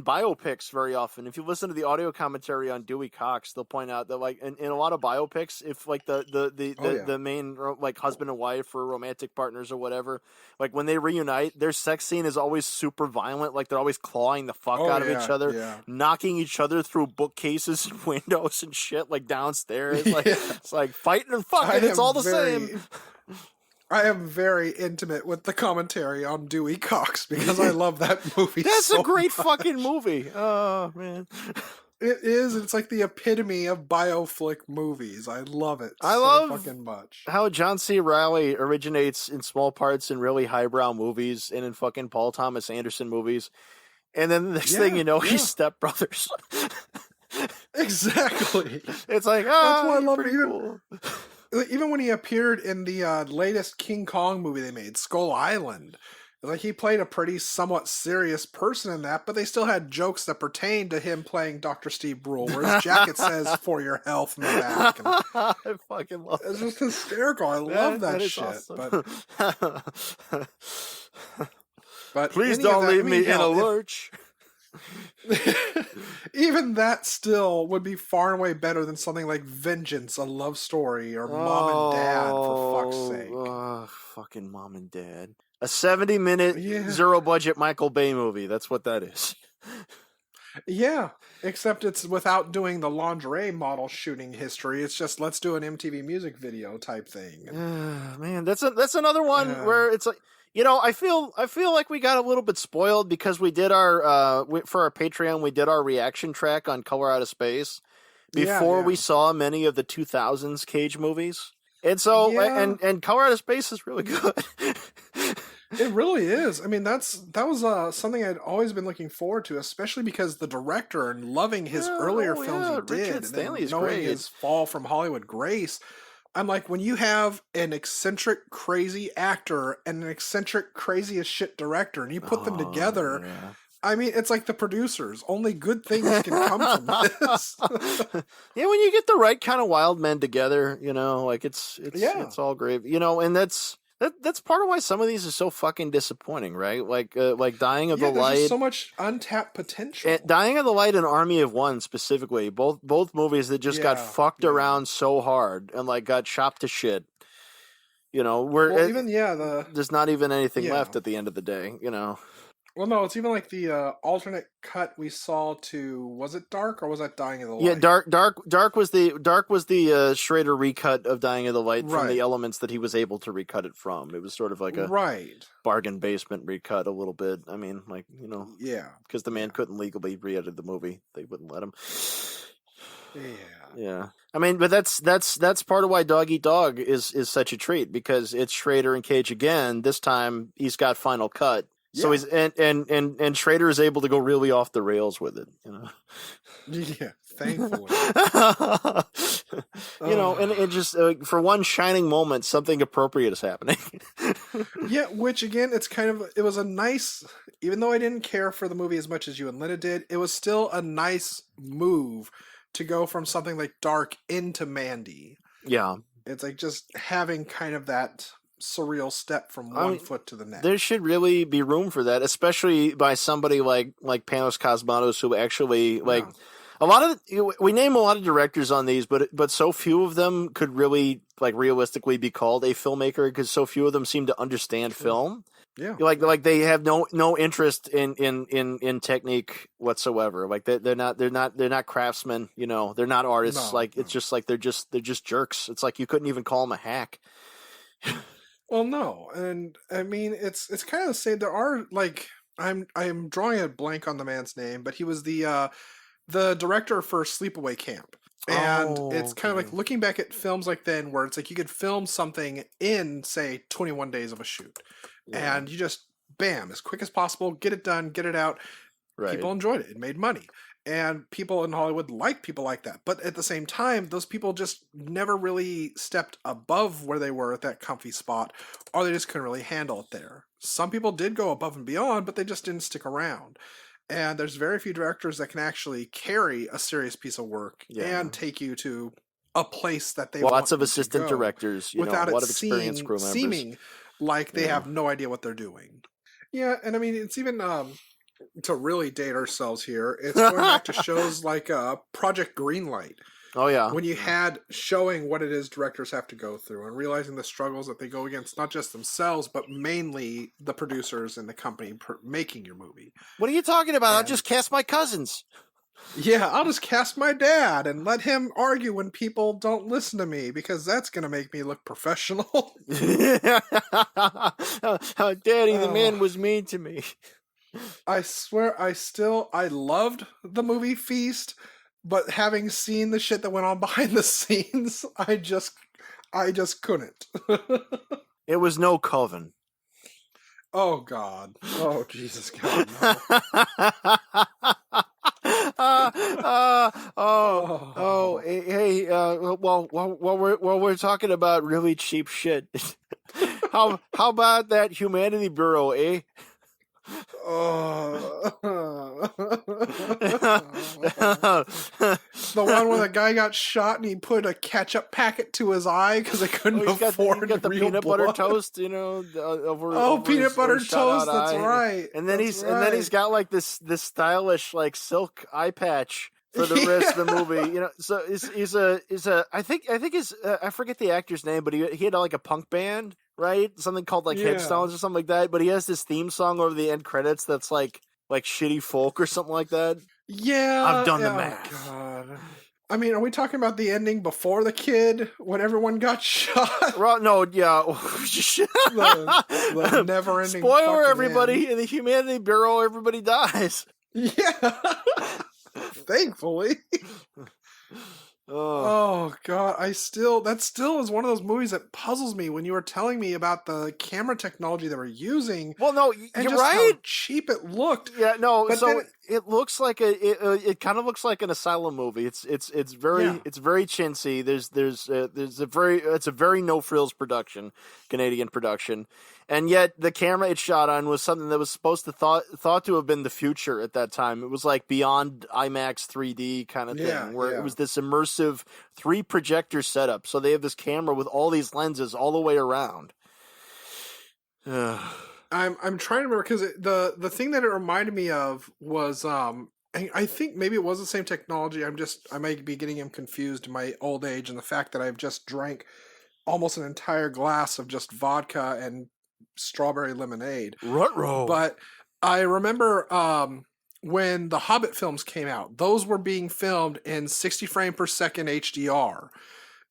biopics very often. If you listen to the audio commentary on Dewey Cox, they'll point out that like in a lot of biopics, if like the main like husband and wife or romantic partners or whatever, like when they reunite, their sex scene is always super violent. Like they're always clawing the fuck out of each other, knocking each other through bookcases and windows and shit, like downstairs. Like it's like fighting and fucking. It's all the same. I am very intimate with the commentary on Dewey Cox because I love that movie. That's a great fucking movie. Oh, man. It is. It's like the epitome of bioflick movies. I love it. I love fucking much. How John C. Reilly originates in small parts in really highbrow movies and in fucking Paul Thomas Anderson movies. And then the next thing you know, he's Step Brothers. Exactly. It's like, that's why I love it. cool. Even when he appeared in the latest King Kong movie they made, Skull Island, like he played a pretty somewhat serious person in that, but they still had jokes that pertained to him playing Dr. Steve Brule, where his jacket says "for your health" in the back. And I fucking love it. It's just hysterical. I love that shit. Awesome. But please don't leave me in a lurch. Even that still would be far and away better than something like Vengeance, a love story, or Mom and Dad, for fuck's sake. Fucking Mom and Dad. A 70-minute, zero-budget Michael Bay movie. That's what that is. Yeah, except it's without doing the lingerie model shooting history. It's just, let's do an MTV music video type thing. Man, that's another one where it's like, you know, I feel like we got a little bit spoiled because we did our for our Patreon, we did our reaction track on Color Out of Space before we saw many of the 2000s Cage movies. And so and Color Out of Space is really good. It really is. I mean, that was something I'd always been looking forward to, especially because the director and loving his earlier films he did, Richard and Stanley's knowing great. his fall from Hollywood grace. I'm like, when you have an eccentric, crazy actor and an eccentric, crazy as shit director, and you put them together, I mean, it's like the producers. Only good things can come from this. Yeah, when you get the right kind of wild men together, you know, like it's all great, you know, and that's part of why some of these are so fucking disappointing, right? Like Dying of the Light. There's so much untapped potential. Dying of the Light and Army of One specifically, both movies that just got fucked around so hard and like got chopped to shit. You know, where there's not even anything left at the end of the day, you know. Well, no, it's even like the alternate cut we saw to, was it Dark or was that Dying of the Yeah, Light? Dark was the Schrader recut of Dying of the Light from the Right. elements that he was able to recut it from. It was sort of like a Right. bargain basement recut a little bit. I mean, like, Yeah. because the man Yeah. couldn't legally re-edit the movie, they wouldn't let him. Yeah. Yeah, I mean, but that's part of why Dog Eat Dog is such a treat, because it's Schrader and Cage again. This time he's got final cut, so Yeah. he's and Schrader is able to go really off the rails with it. Yeah. Thankfully. And just for one shining moment, something appropriate is happening. Yeah, which again, it was a nice, even though I didn't care for the movie as much as you and Linda did, it was still a nice move to go from something like Dark into Mandy. Yeah. It's like just having kind of that surreal step from one foot to the next. There should really be room for that, especially by somebody like Panos Cosmatos, who actually a lot of we name a lot of directors on these, but so few of them could really realistically be called a filmmaker, because so few of them seem to understand film. Yeah, like they have no interest in technique whatsoever. Like they're not craftsmen. They're not artists. It's just like they're just jerks. It's like you couldn't even call them a hack. Well, no, and I mean it's kind of the same. There are I'm drawing a blank on the man's name, but he was the director for Sleepaway Camp. And it's kind of like looking back at films like then, where it's like you could film something in, say, 21 days of a shoot. Yeah. And you just, bam, as quick as possible, get it done, get it out. Right. People enjoyed it. It made money. And people in Hollywood like people like that. But at the same time, those people just never really stepped above where they were at that comfy spot, or they just couldn't really handle it there. Some people did go above and beyond, but they just didn't stick around. And there's very few directors that can actually carry a serious piece of work and take you to a place that they want lots of you assistant to go directors, without a lot it of experienced crew members. seeming like they have no idea what they're doing. Yeah, and I mean, it's even to really date ourselves here, it's going back to shows like Project Greenlight. Oh yeah, when you had showing what it is directors have to go through and realizing the struggles that they go against, not just themselves, but mainly the producers and the company making your movie. What are you talking about? I'll just cast my cousins. Yeah, I'll just cast my dad and let him argue when people don't listen to me, because that's going to make me look professional. Daddy, the man was mean to me. I swear, I loved the movie Feast, but having seen the shit that went on behind the scenes, I just couldn't. It was no Coven. Oh God! Oh Jesus God! No. Hey, while we're talking about really cheap shit, how about that Humanity Bureau, eh? The one where the guy got shot and he put a ketchup packet to his eye because they couldn't afford he got the real peanut blood. butter toast, over peanut his, butter shut toast. out That's eye. right. And then he's got like this stylish like silk eye patch for the rest of the movie. So he's a I think his I forget the actor's name, but he had like a punk band. Right? Something called like Headstones or something like that. But he has this theme song over the end credits that's like shitty folk or something like that. Yeah. I've done the math. God. I mean, are we talking about the ending before the kid when everyone got shot? Well, no, yeah. the never-ending. Spoiler, everybody! End. In the Humanity Bureau, everybody dies. Yeah. Thankfully. Oh God, that still is one of those movies that puzzles me when you were telling me about the camera technology they were using. Well, no, and you're just right. How cheap it looked. Yeah, no. But so it looks like it kind of looks like an asylum movie. It's very chintzy. It's a very no frills production, Canadian production. And yet, the camera it shot on was something that was supposed to thought to have been the future at that time. It was like beyond IMAX 3D kind of thing, where it was this immersive 3 projector setup. So they have this camera with all these lenses all the way around. I'm trying to remember, because the thing that it reminded me of was I think maybe it was the same technology. I might be getting him confused in my old age and the fact that I've just drank almost an entire glass of just vodka and strawberry lemonade. Ruh-roh. But I remember when the Hobbit films came out, those were being filmed in 60 frame per second HDR.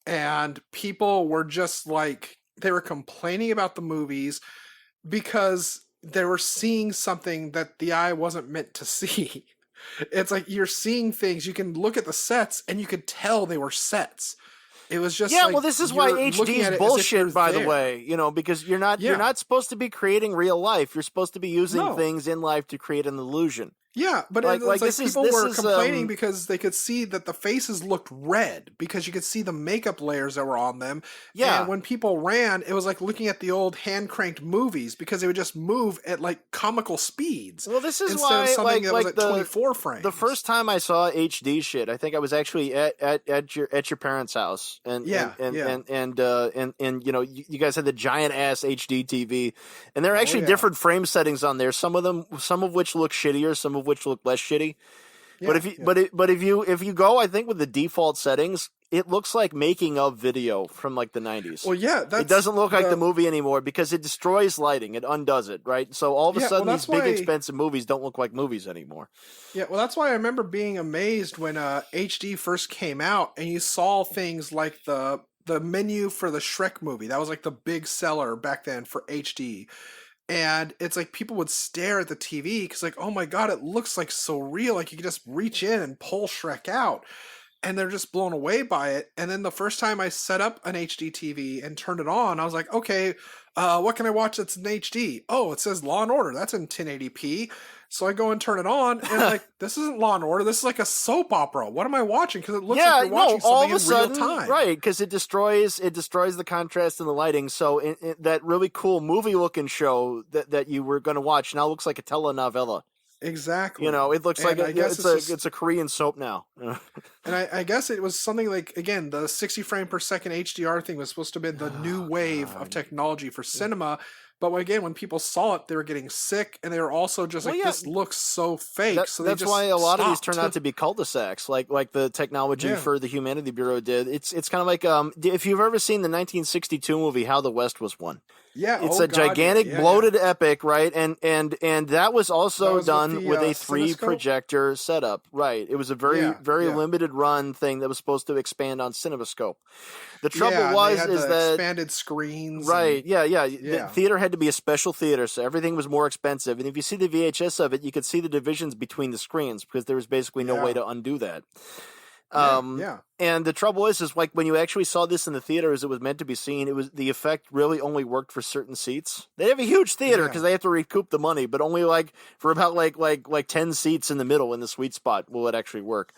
And people were just like, they were complaining about the movies because they were seeing something that the eye wasn't meant to see. It's like you're seeing things, you can look at the sets and you could tell they were sets. It was just Yeah, like, well, this is why you're HD looking at is it as if you're bullshit, by the there. way. Because you're not Yeah. supposed to be creating real life. You're supposed to be using No. things in life to create an illusion. Yeah, but Like- it's like like this is- people this were is, complaining because they could see that the faces looked red because you could see the makeup layers that were on them. Yeah. And when people ran, it was like looking at the old hand cranked movies because they would just move at like comical speeds. Well, this is instead why, of something that was like at 24 frames. the first time I saw HD shit, I think I was actually at your parents' house, and Yeah, and yeah. and you guys had the giant ass HD TV, and there are actually yeah. different frame settings on there. Some of which look shittier, some of which look less shitty. But if you but if you go, I think with the default settings, it looks like making of video from like the 90s. well, yeah, It doesn't look like the movie anymore because it destroys lighting. It undoes it, right? So all of a Yeah, well, sudden, these that's big why- expensive movies don't look like movies anymore. Yeah, well, that's why I remember being amazed when HD first came out, and you saw things like the menu for the Shrek movie. That was like the big seller back then for HD. And it's like people would stare at the TV because, like, oh my god, it looks like so real. Like you could just reach in and pull Shrek out, and they're just blown away by it. And then the first time I set up an HD TV and turned it on, I was like, okay, what can I watch that's in HD? Oh, it says Law and Order. That's in 1080p. So I go and turn it on, and like, this isn't Law and Order. This is like a soap opera. What am I watching? Because it looks like you're watching all something of a sudden, in real time. right? Because it destroys the contrast and the lighting. So that really cool movie looking show that you were going to watch now looks like a telenovela. Exactly. It looks like And I guess it's a Korean soap now. And I guess it was something like, again, the 60 frame per second HDR thing was supposed to be the new wave of technology for cinema. But again, when people saw it, they were getting sick, and they were also just like, this looks so fake. So that's just why a lot of these turn stopped. out to be cul-de-sacs, like the technology Yeah. for the Humanity Bureau did. It's kind of like if you've ever seen the 1962 movie How the West Was Won. Yeah, It's oh a God, gigantic, yeah, bloated epic, right? And that was also That was with done the, with a 3 Cinescope? projector setup, right? It was a very Yeah, yeah. limited run thing that was supposed to expand on CinemaScope. The trouble Yeah, and was they had is the that expanded screens. right, and- yeah. The Yeah. theater had to be a special theater, so everything was more expensive. And if you see the VHS of it, you could see the divisions between the screens because there was basically no way Yeah. to undo that. yeah. And the trouble is like when you actually saw this in the theater as it was meant to be seen, it was the effect really only worked for certain seats. They have a huge theater Yeah. because they have to recoup the money, but only like for about like 10 seats in the middle in the sweet spot will it actually work.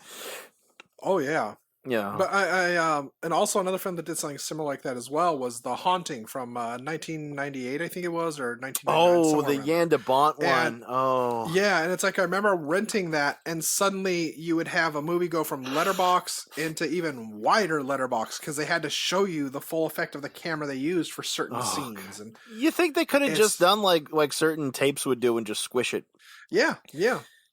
Oh yeah. Yeah. But I and also another film that did something similar like that as well was The Haunting from 1998, I think it was, or 1999. Oh, somewhere the around. Yanda Bont And- one. Oh. Yeah, and it's like I remember renting that, and suddenly you would have a movie go from letterbox into even wider letterbox because they had to show you the full effect of the camera they used for certain Oh, scenes. And You think they could have just It's- done like certain tapes would do and just squish it? yeah,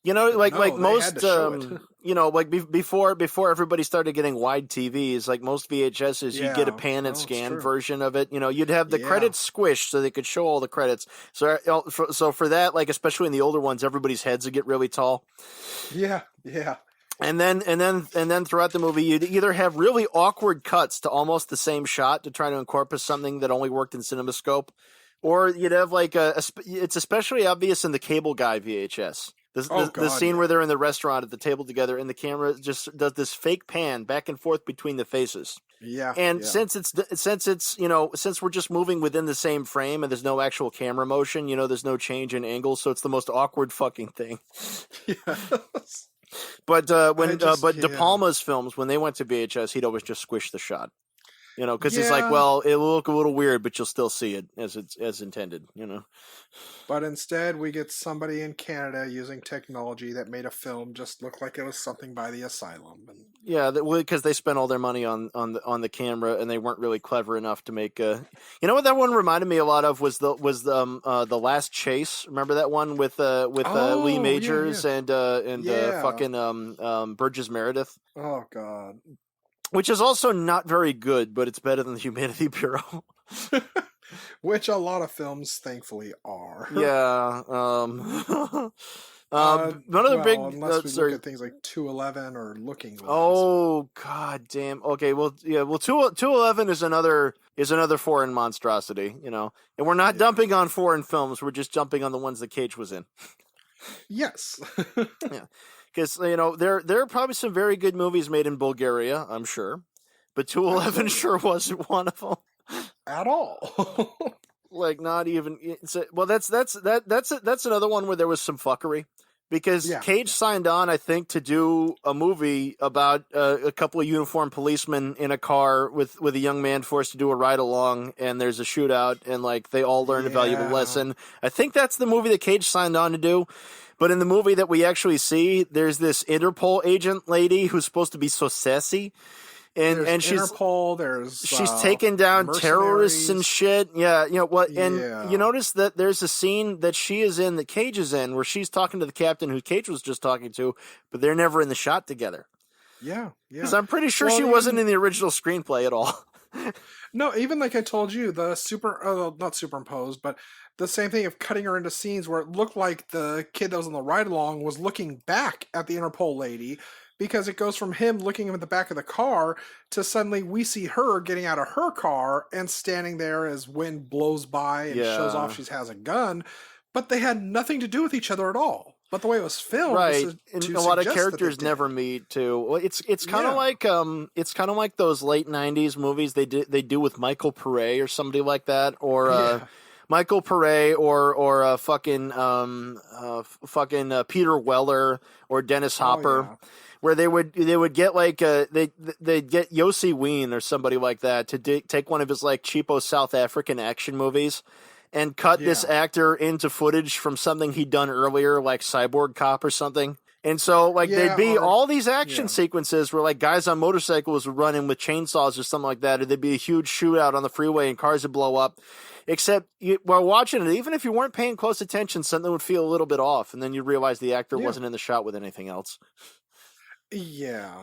You know, like No, like they most, had to show it. like before everybody started getting wide TVs, like most VHSs, you'd get a Yeah, pan no, and it's scan true. version of it. You'd have the Yeah. credits squished so they could show all the credits. So for that, like especially in the older ones, everybody's heads would get really tall. yeah. And then throughout the movie, you'd either have really awkward cuts to almost the same shot to try to incorporate something that only worked in CinemaScope, or you'd have like it's especially obvious in the Cable Guy VHS. The God, scene yeah. where they're in the restaurant at the table together, and the camera just does this fake pan back and forth between the faces. Yeah. And yeah. since we're just moving within the same frame and there's no actual camera motion, there's no change in angle, so it's the most awkward fucking thing. Yes. But yeah. De Palma's films, when they went to VHS, he'd always just squish the shot. Because he's like, Yeah. well, it'll look a little weird, but you'll still see it as intended. But instead, we get somebody in Canada using technology that made a film just look like it was something by the asylum. And Yeah, because they spent all their money on the camera, and they weren't really clever enough to make. What that one reminded me a lot of was the Last Chase. Remember that one with Oh, Lee yeah, Majors and Yeah. fucking Burgess Meredith, oh god. which is also not very good, but it's better than the Humanity Bureau. Which a lot of films, thankfully, are. Yeah. Another big. Unless we look Sorry. at things like 211 or Looking Glass. Oh god damn. Okay, well yeah, well 211 is another foreign monstrosity, you know. And we're not dumping on foreign films, we're just jumping on the ones that Cage was in. Yes. Yeah. Cuz you know, there are probably some very good movies made in Bulgaria, I'm sure. But 211 sure wasn't one of them. At all. Like not even well that's another one where there was some fuckery. Because Cage signed on, I think, to do a movie about a couple of uniformed policemen in a car with a young man forced to do a ride along, and there's a shootout, and like they all learn a valuable lesson. I think that's the movie that Cage signed on to do. But in the movie that we actually see, there's this Interpol agent lady who's supposed to be so sassy. And she's Interpol, she's taking down terrorists and shit. Yeah, you know what? And you notice that there's a scene that she is in, that Cage is in, where she's talking to the captain who Cage was just talking to, but they're never in the shot together. Yeah. Because I'm pretty sure she wasn't in the original screenplay at all. No, even like I told you, the not superimposed, but the same thing of cutting her into scenes where it looked like the kid that was on the ride along was looking back at the Interpol lady. Because it goes from him looking in the back of the car to suddenly we see her getting out of her car and standing there as wind blows by and shows off she has a gun. But they had nothing to do with each other at all. But the way it was filmed, right? And a lot of characters never meet too. Well, it's kind of like those late '90s movies they do with Michael Pare or somebody like that, or Michael Pare or fucking Peter Weller or Dennis Hopper. Oh, yeah. Where they would get like they'd get Yossi Ween or somebody like that to take one of his like cheapo South African action movies and cut this actor into footage from something he'd done earlier, like Cyborg Cop or something. And so like there'd be all these action sequences where like guys on motorcycles would run in with chainsaws or something like that, or there'd be a huge shootout on the freeway and cars would blow up. Except while watching it, even if you weren't paying close attention, something would feel a little bit off, and then you realize the actor wasn't in the shot with anything else. Yeah.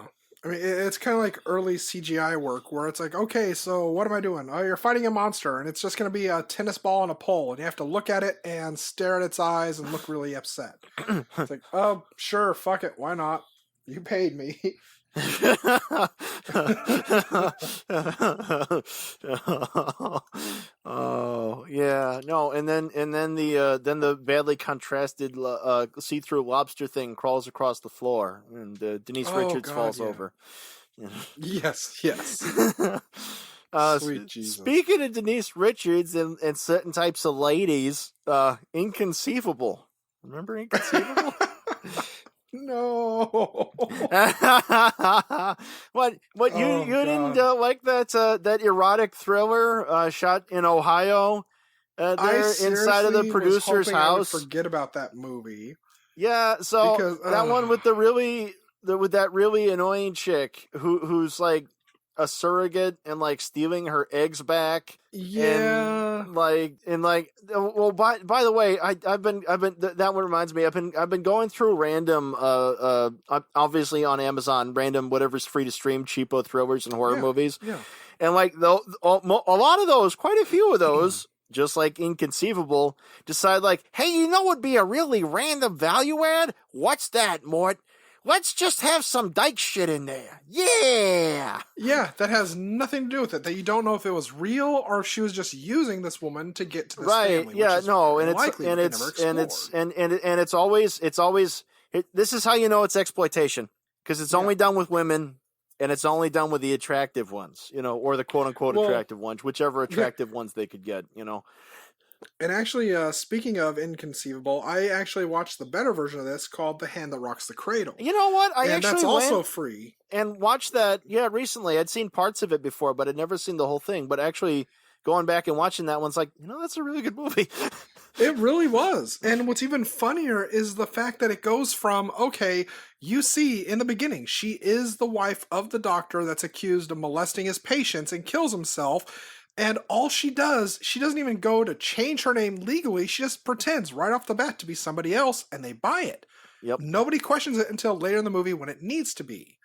I mean, it's kind of like early CGI work where it's like, okay, so what am I doing? Oh, you're fighting a monster, and it's just going to be a tennis ball and a pole, and you have to look at it and stare at its eyes and look really upset. It's like, oh, sure, fuck it, why not? You paid me. Oh yeah, no, and then the badly contrasted see-through lobster thing crawls across the floor, and Denise Richards falls over. Yes. Sweet Jesus. Speaking of Denise Richards and certain types of ladies, Inconceivable. Remember Inconceivable? No. What you didn't like that erotic thriller shot in Ohio there inside of the producer's house? I would forget about that movie. Yeah, so that one with with that really annoying chick who's like a surrogate and like stealing her eggs back. Yeah. And well, by the way, I've been that one reminds me, I've been going through random obviously on Amazon, random whatever's free to stream cheapo thrillers and horror movies. Yeah. And like a lot of those, quite a few of those, just like Inconceivable, decide like, hey, you know what'd be a really random value add? What's that, Mort? Let's just have some dyke shit in there. Yeah. Yeah, that has nothing to do with it. That you don't know if it was real or if she was just using this woman to get to this family. Yeah, no, and it's always this is how you know it's exploitation, because it's only done with women, and it's only done with the attractive ones, you know, or the quote unquote attractive ones, whichever attractive ones they could get, you know. And actually, speaking of Inconceivable, I actually watched the better version of this called The Hand That Rocks the Cradle. You know what? That's also free. And watched that, recently. I'd seen parts of it before, but I'd never seen the whole thing. But actually, going back and watching that one's like, that's a really good movie. It really was. And what's even funnier is the fact that it goes from, okay, you see in the beginning, she is the wife of the doctor that's accused of molesting his patients and kills himself. And all she doesn't even go to change her name legally. She just pretends right off the bat to be somebody else, and they buy it. Yep. Nobody questions it until later in the movie when it needs to be.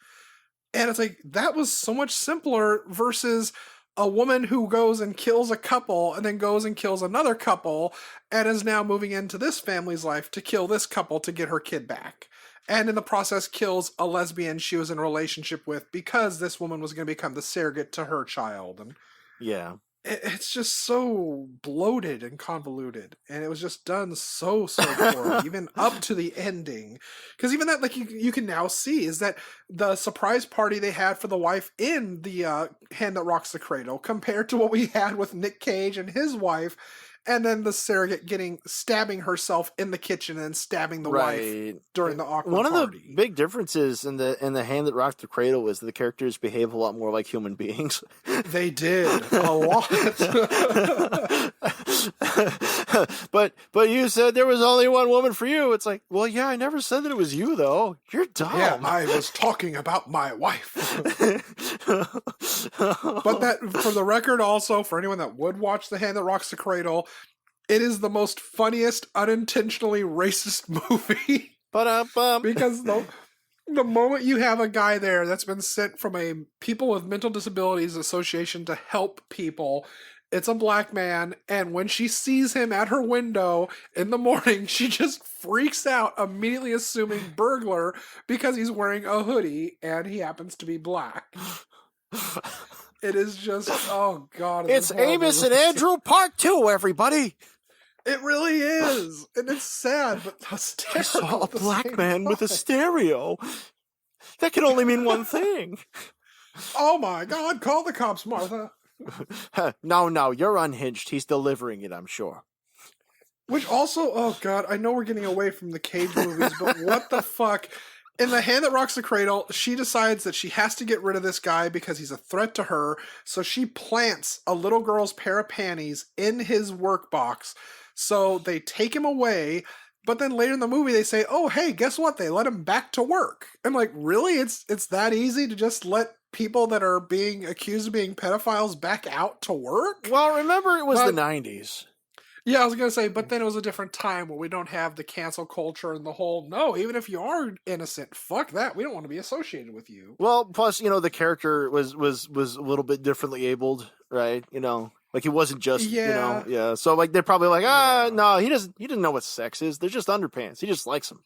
And it's like, that was so much simpler versus, a woman who goes and kills a couple and then goes and kills another couple and is now moving into this family's life to kill this couple to get her kid back. And in the process kills a lesbian she was in a relationship with because this woman was going to become the surrogate to her child. And Yeah. it's just so bloated and convoluted, and it was just done so poorly, even up to the ending. Because even that, like you can now see, is that the surprise party they had for the wife in the Hand That Rocks the Cradle compared to what we had with Nick Cage and his wife, and then the surrogate stabbing herself in the kitchen and stabbing the wife during the awkward One of party. the big differences in the Hand That Rocked the Cradle is that the characters behave a lot more like human beings. They did a lot. but you said there was only one woman for you. It's like, well, yeah, I never said that it was you, though. You're dumb. Yeah, I was talking about my wife. But that, for the record, also for anyone that would watch The Hand That Rocks the Cradle, it is the most funniest unintentionally racist movie. Because the moment you have a guy there that's been sent from a People with Mental Disabilities Association to help people, it's a black man, and when she sees him at her window in the morning, she just freaks out, immediately assuming burglar because he's wearing a hoodie and he happens to be black. It is just, oh God. It's Amos and Andrew Part 2, everybody. It really is. And it's sad, but hysterical. I saw a black man with a stereo. That can only mean one thing. Oh my God, call the cops, Martha. No, you're unhinged. He's delivering it, I'm sure. Which also, oh God, I know we're getting away from the Cage movies, but what the fuck? In The Hand That Rocks the Cradle, she decides that she has to get rid of this guy because he's a threat to her, so she plants a little girl's pair of panties in his work box. So they take him away, but then later in the movie they say, oh, hey, guess what? They let him back to work. I'm like, really? It's that easy to just let people that are being accused of being pedophiles back out to work? Well, remember it was the 90s. Yeah, I was going to say, but then it was a different time where we don't have the cancel culture and the whole, no, even if you are innocent, fuck that. We don't want to be associated with you. Well, plus, the character was a little bit differently abled, right? Like he wasn't just, yeah. So like they're probably like, no, he didn't know what sex is. They're just underpants. He just likes them.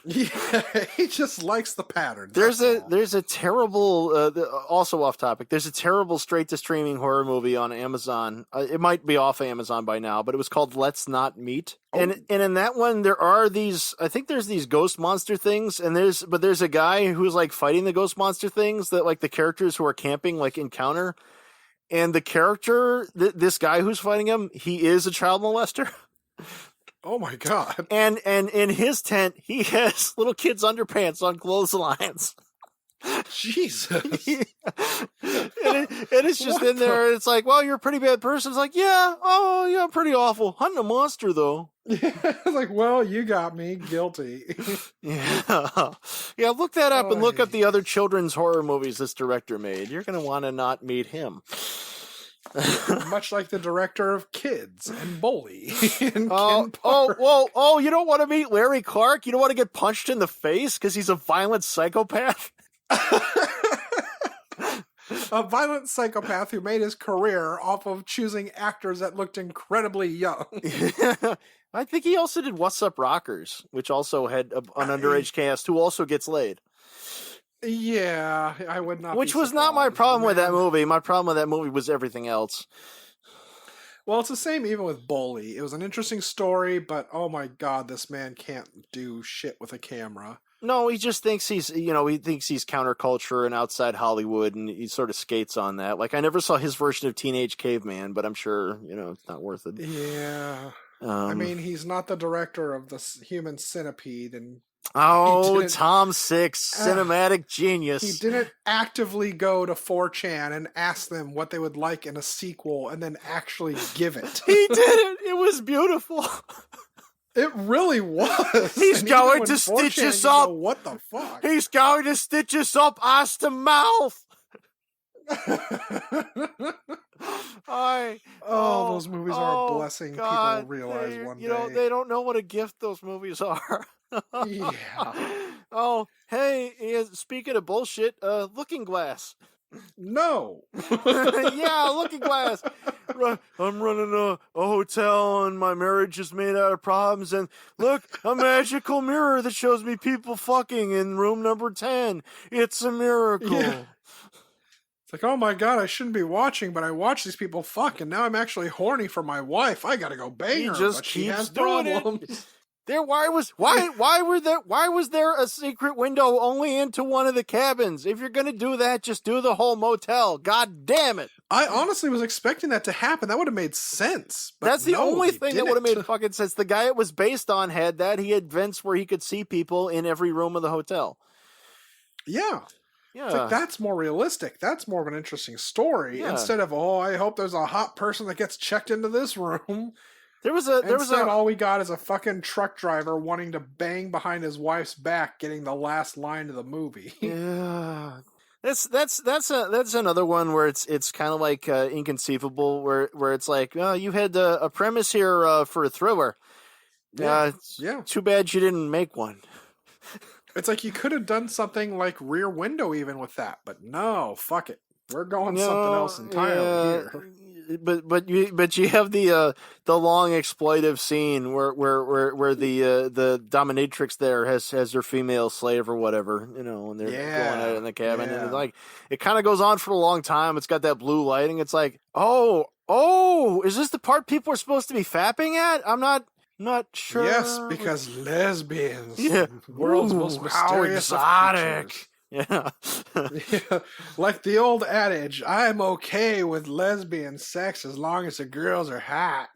Yeah, he just likes the pattern. There's a terrible, also off topic. There's a terrible straight to streaming horror movie on Amazon. It might be off Amazon by now, but it was called Let's Not Meet. Oh. And in that one, there are these. I think there's these ghost monster things, and there's a guy who's like fighting the ghost monster things that like the characters who are camping like encounter. And the character, this guy who's fighting him, he is a child molester. Oh my God. And in his tent, he has little kids' underpants on clotheslines. Jesus. and it's just in there. It's like, well, you're a pretty bad person. It's like, yeah, I'm pretty awful. Hunting a monster, though. Yeah, it's like, well, you got me guilty. Yeah. Look that up and look up the other children's horror movies this director made. You're going to want to not meet him. Much like the director of Kids and Bully. And you don't want to meet Larry Clark? You don't want to get punched in the face because he's a violent psychopath? A violent psychopath who made his career off of choosing actors that looked incredibly young. I think he also did What's Up Rockers, which also had an underage cast who also gets laid. Yeah, I would not. Which was not my problem with that movie. My problem with that movie was everything else. Well, it's the same even with Bully. It was an interesting story, but oh my God, this man can't do shit with a camera. No, he just thinks he's counterculture and outside Hollywood, and he sort of skates on that. Like, I never saw his version of Teenage Caveman, but I'm sure, it's not worth it. Yeah. I mean, he's not the director of the Human Centipede, and Tom Six, cinematic genius. He didn't actively go to 4chan and ask them what they would like in a sequel and then actually give it. He did it. It was beautiful. It really was. He's going to stitch us up. What the fuck? He's going to stitch us up ass to mouth. Those movies are a blessing. God, people realize one day. They don't know what a gift those movies are. Yeah. Oh, hey, speaking of bullshit, Looking Glass. No. Yeah, Looking Glass. I'm running a hotel and my marriage is made out of problems. And look, a magical mirror that shows me people fucking in room number 10. It's a miracle. Yeah. It's like, oh my god, I shouldn't be watching, but I watch these people fuck, and now I'm actually horny for my wife. I gotta go bang He her, just but she keeps has doing it. problems. Why was there a secret window only into one of the cabins? If you're gonna do that, just do the whole motel. God damn it! I honestly was expecting that to happen. That would have made sense. But That's the no, only they thing that would have didn't. made fucking sense. The guy it was based on had that. He had vents where he could see people in every room of the hotel. Yeah. Yeah. It's like, that's more realistic. That's more of an interesting story. Yeah. Instead of, oh, I hope there's a hot person that gets checked into this room. Instead, all we got is a fucking truck driver wanting to bang behind his wife's back, getting the last line of the movie. Yeah. That's another one where it's kind of like inconceivable where it's like, oh, you had a premise here for a thriller. Yeah. Too bad you didn't make one. It's like you could have done something like Rear Window even with that, but no, fuck it. We're going something else entirely here. But you have the long exploitive scene where the dominatrix there has her female slave or whatever, and they're going at it in the cabin, and like it kind of goes on for a long time. It's got that blue lighting. It's like, oh, is this the part people are supposed to be fapping at? I'm not sure. Yes, because lesbians. Yeah. World's most mysterious how of exotic. creatures. Yeah. Yeah. Like the old adage, I'm okay with lesbian sex as long as the girls are hot.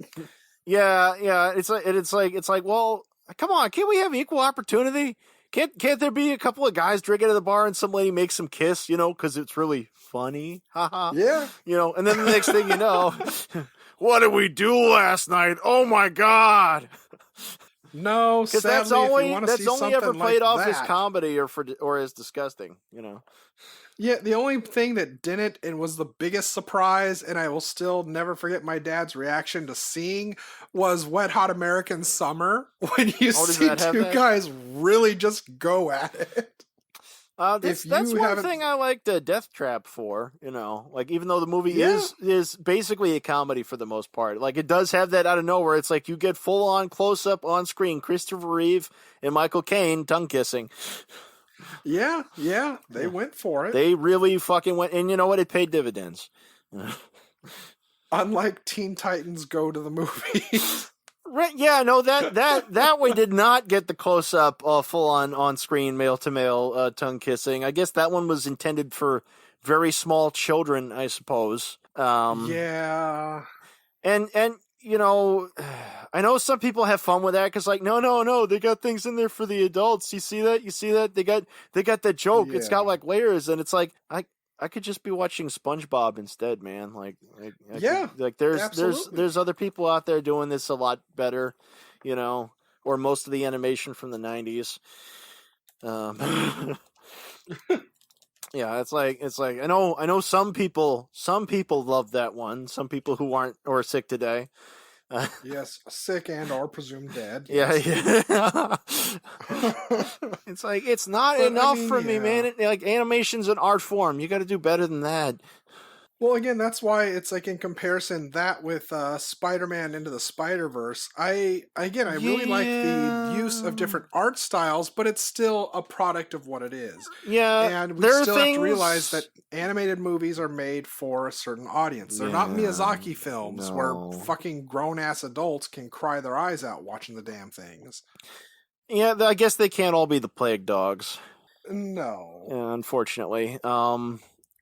Yeah. It's like, well, come on, can't we have equal opportunity? Can't there be a couple of guys drinking at the bar and some lady makes them kiss, because it's really funny? Haha. Yeah. And then the next thing you know, what did we do last night? Oh my god. No, Because sadly, that's only ever played off as that, comedy or as disgusting, Yeah, the only thing that didn't and was the biggest surprise, and I will still never forget my dad's reaction to seeing, was Wet Hot American Summer, when you see two guys really just go at it. That's one thing I liked Death Trap for, like even though the movie is basically a comedy for the most part, like it does have that out of nowhere. It's like you get full on close up on screen Christopher Reeve and Michael Caine tongue kissing. Yeah, they went for it. They really fucking went, and you know what? It paid dividends. Unlike Teen Titans Go to the Movies. Right? Yeah, no, that way did not get the close up, full on screen male to male tongue kissing. I guess that one was intended for very small children, I suppose. Yeah, and I know some people have fun with that because, like, no, they got things in there for the adults. You see that they got that joke. Yeah. It's got like layers, and it's like I could just be watching SpongeBob instead, man. There's other people out there doing this a lot better, or most of the animation from the 90s. Yeah, it's like I know some people love that one. Some people who aren't or are sick today. Yes, sick and or presumed dead. Yeah. It's like it's not enough for me, man. Like animation's an art form. You got to do better than that. Well, again, that's why it's like in comparison that with Spider-Man Into the Spider-Verse. I really like the use of different art styles, but it's still a product of what it is. Yeah, and we still have to realize that animated movies are made for a certain audience. They're not Miyazaki films where fucking grown-ass adults can cry their eyes out watching the damn things. Yeah, I guess they can't all be the Plague Dogs. No. Yeah, unfortunately.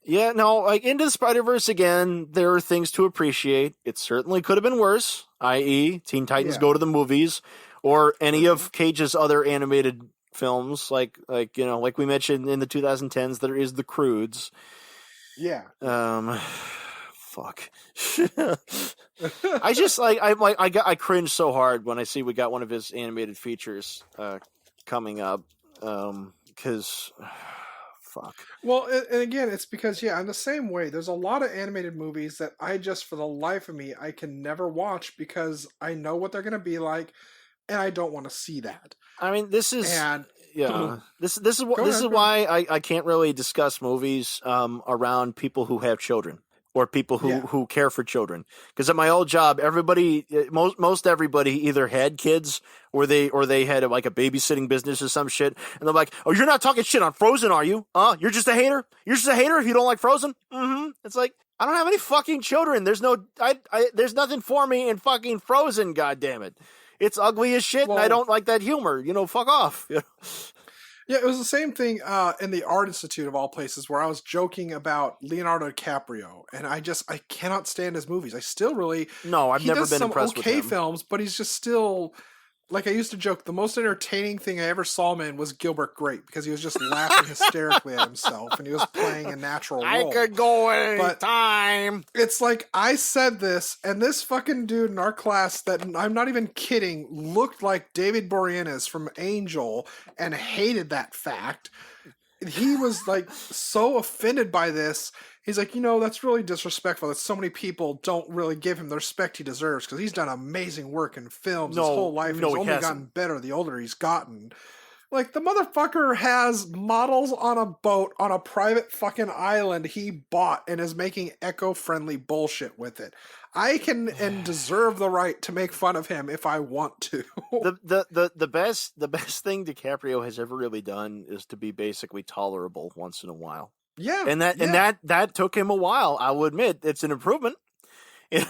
Yeah, no, like Into the Spider-Verse, again, there are things to appreciate. It certainly could have been worse, i.e. Teen Titans Go to the Movies, or any of Cage's other animated films, like we mentioned in the 2010s, there is The Croods. Yeah. Fuck. I just I cringe so hard when I see we got one of his animated features coming up, because fuck. Well, and again, it's because, in the same way, there's a lot of animated movies that I just, for the life of me, I can never watch because I know what they're going to be like, and I don't want to see that. I mean, this is... And Yeah, this is Go this is ahead. why I can't really discuss movies around people who have children or people Yeah. who care for children. Because at my old job, everybody most everybody either had kids or they had like a babysitting business or some shit, and they're like, "Oh, you're not talking shit on Frozen, are you? You're just a hater. You're just a hater if you don't like Frozen." Mm-hmm. It's like, I don't have any fucking children. There's no there's nothing for me in fucking Frozen. God damn it. It's ugly as shit, and I Well, don't like that humor. Fuck off. yeah, it was the same thing in the Art Institute of all places, where I was joking about Leonardo DiCaprio, and I cannot stand his movies. I still really No, I've he never does been some impressed with okay him. films, but he's just still like I used to joke. The most entertaining thing I ever saw him in was Gilbert Grape because he was just laughing hysterically at himself, and he was playing a natural I role. could go any But time. it's like I said this, and this fucking dude in our class that I'm not even kidding looked like David Boreanaz from Angel and hated that fact. He was like so offended by this. He's like, that's really disrespectful that so many people don't really give him the respect he deserves because he's done amazing work in films his whole life. And No, he's he only hasn't. gotten better the older he's gotten. Like, the motherfucker has models on a boat on a private fucking island he bought and is making eco-friendly bullshit with it. I can and deserve the right to make fun of him if I want to. The best thing DiCaprio has ever really done is to be basically tolerable once in a while. Yeah. And that took him a while. I will admit it's an improvement. It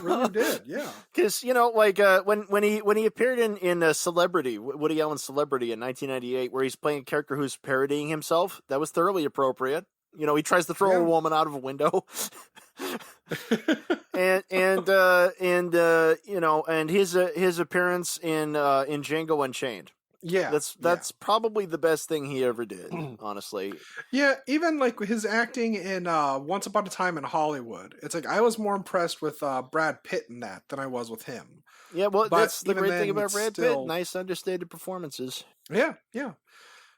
really did, yeah. Because like when he appeared in Celebrity, Woody Allen's Celebrity in 1998, where he's playing a character who's parodying himself, that was thoroughly appropriate. He tries to throw a woman out of a window, and his appearance in Django Unchained. Yeah, that's probably the best thing he ever did, honestly. Yeah, even like his acting in Once Upon a Time in Hollywood. It's like I was more impressed with Brad Pitt in that than I was with him. Yeah, well, But that's the even great then, thing about it's Brad still- Pitt. Nice understated performances. Yeah.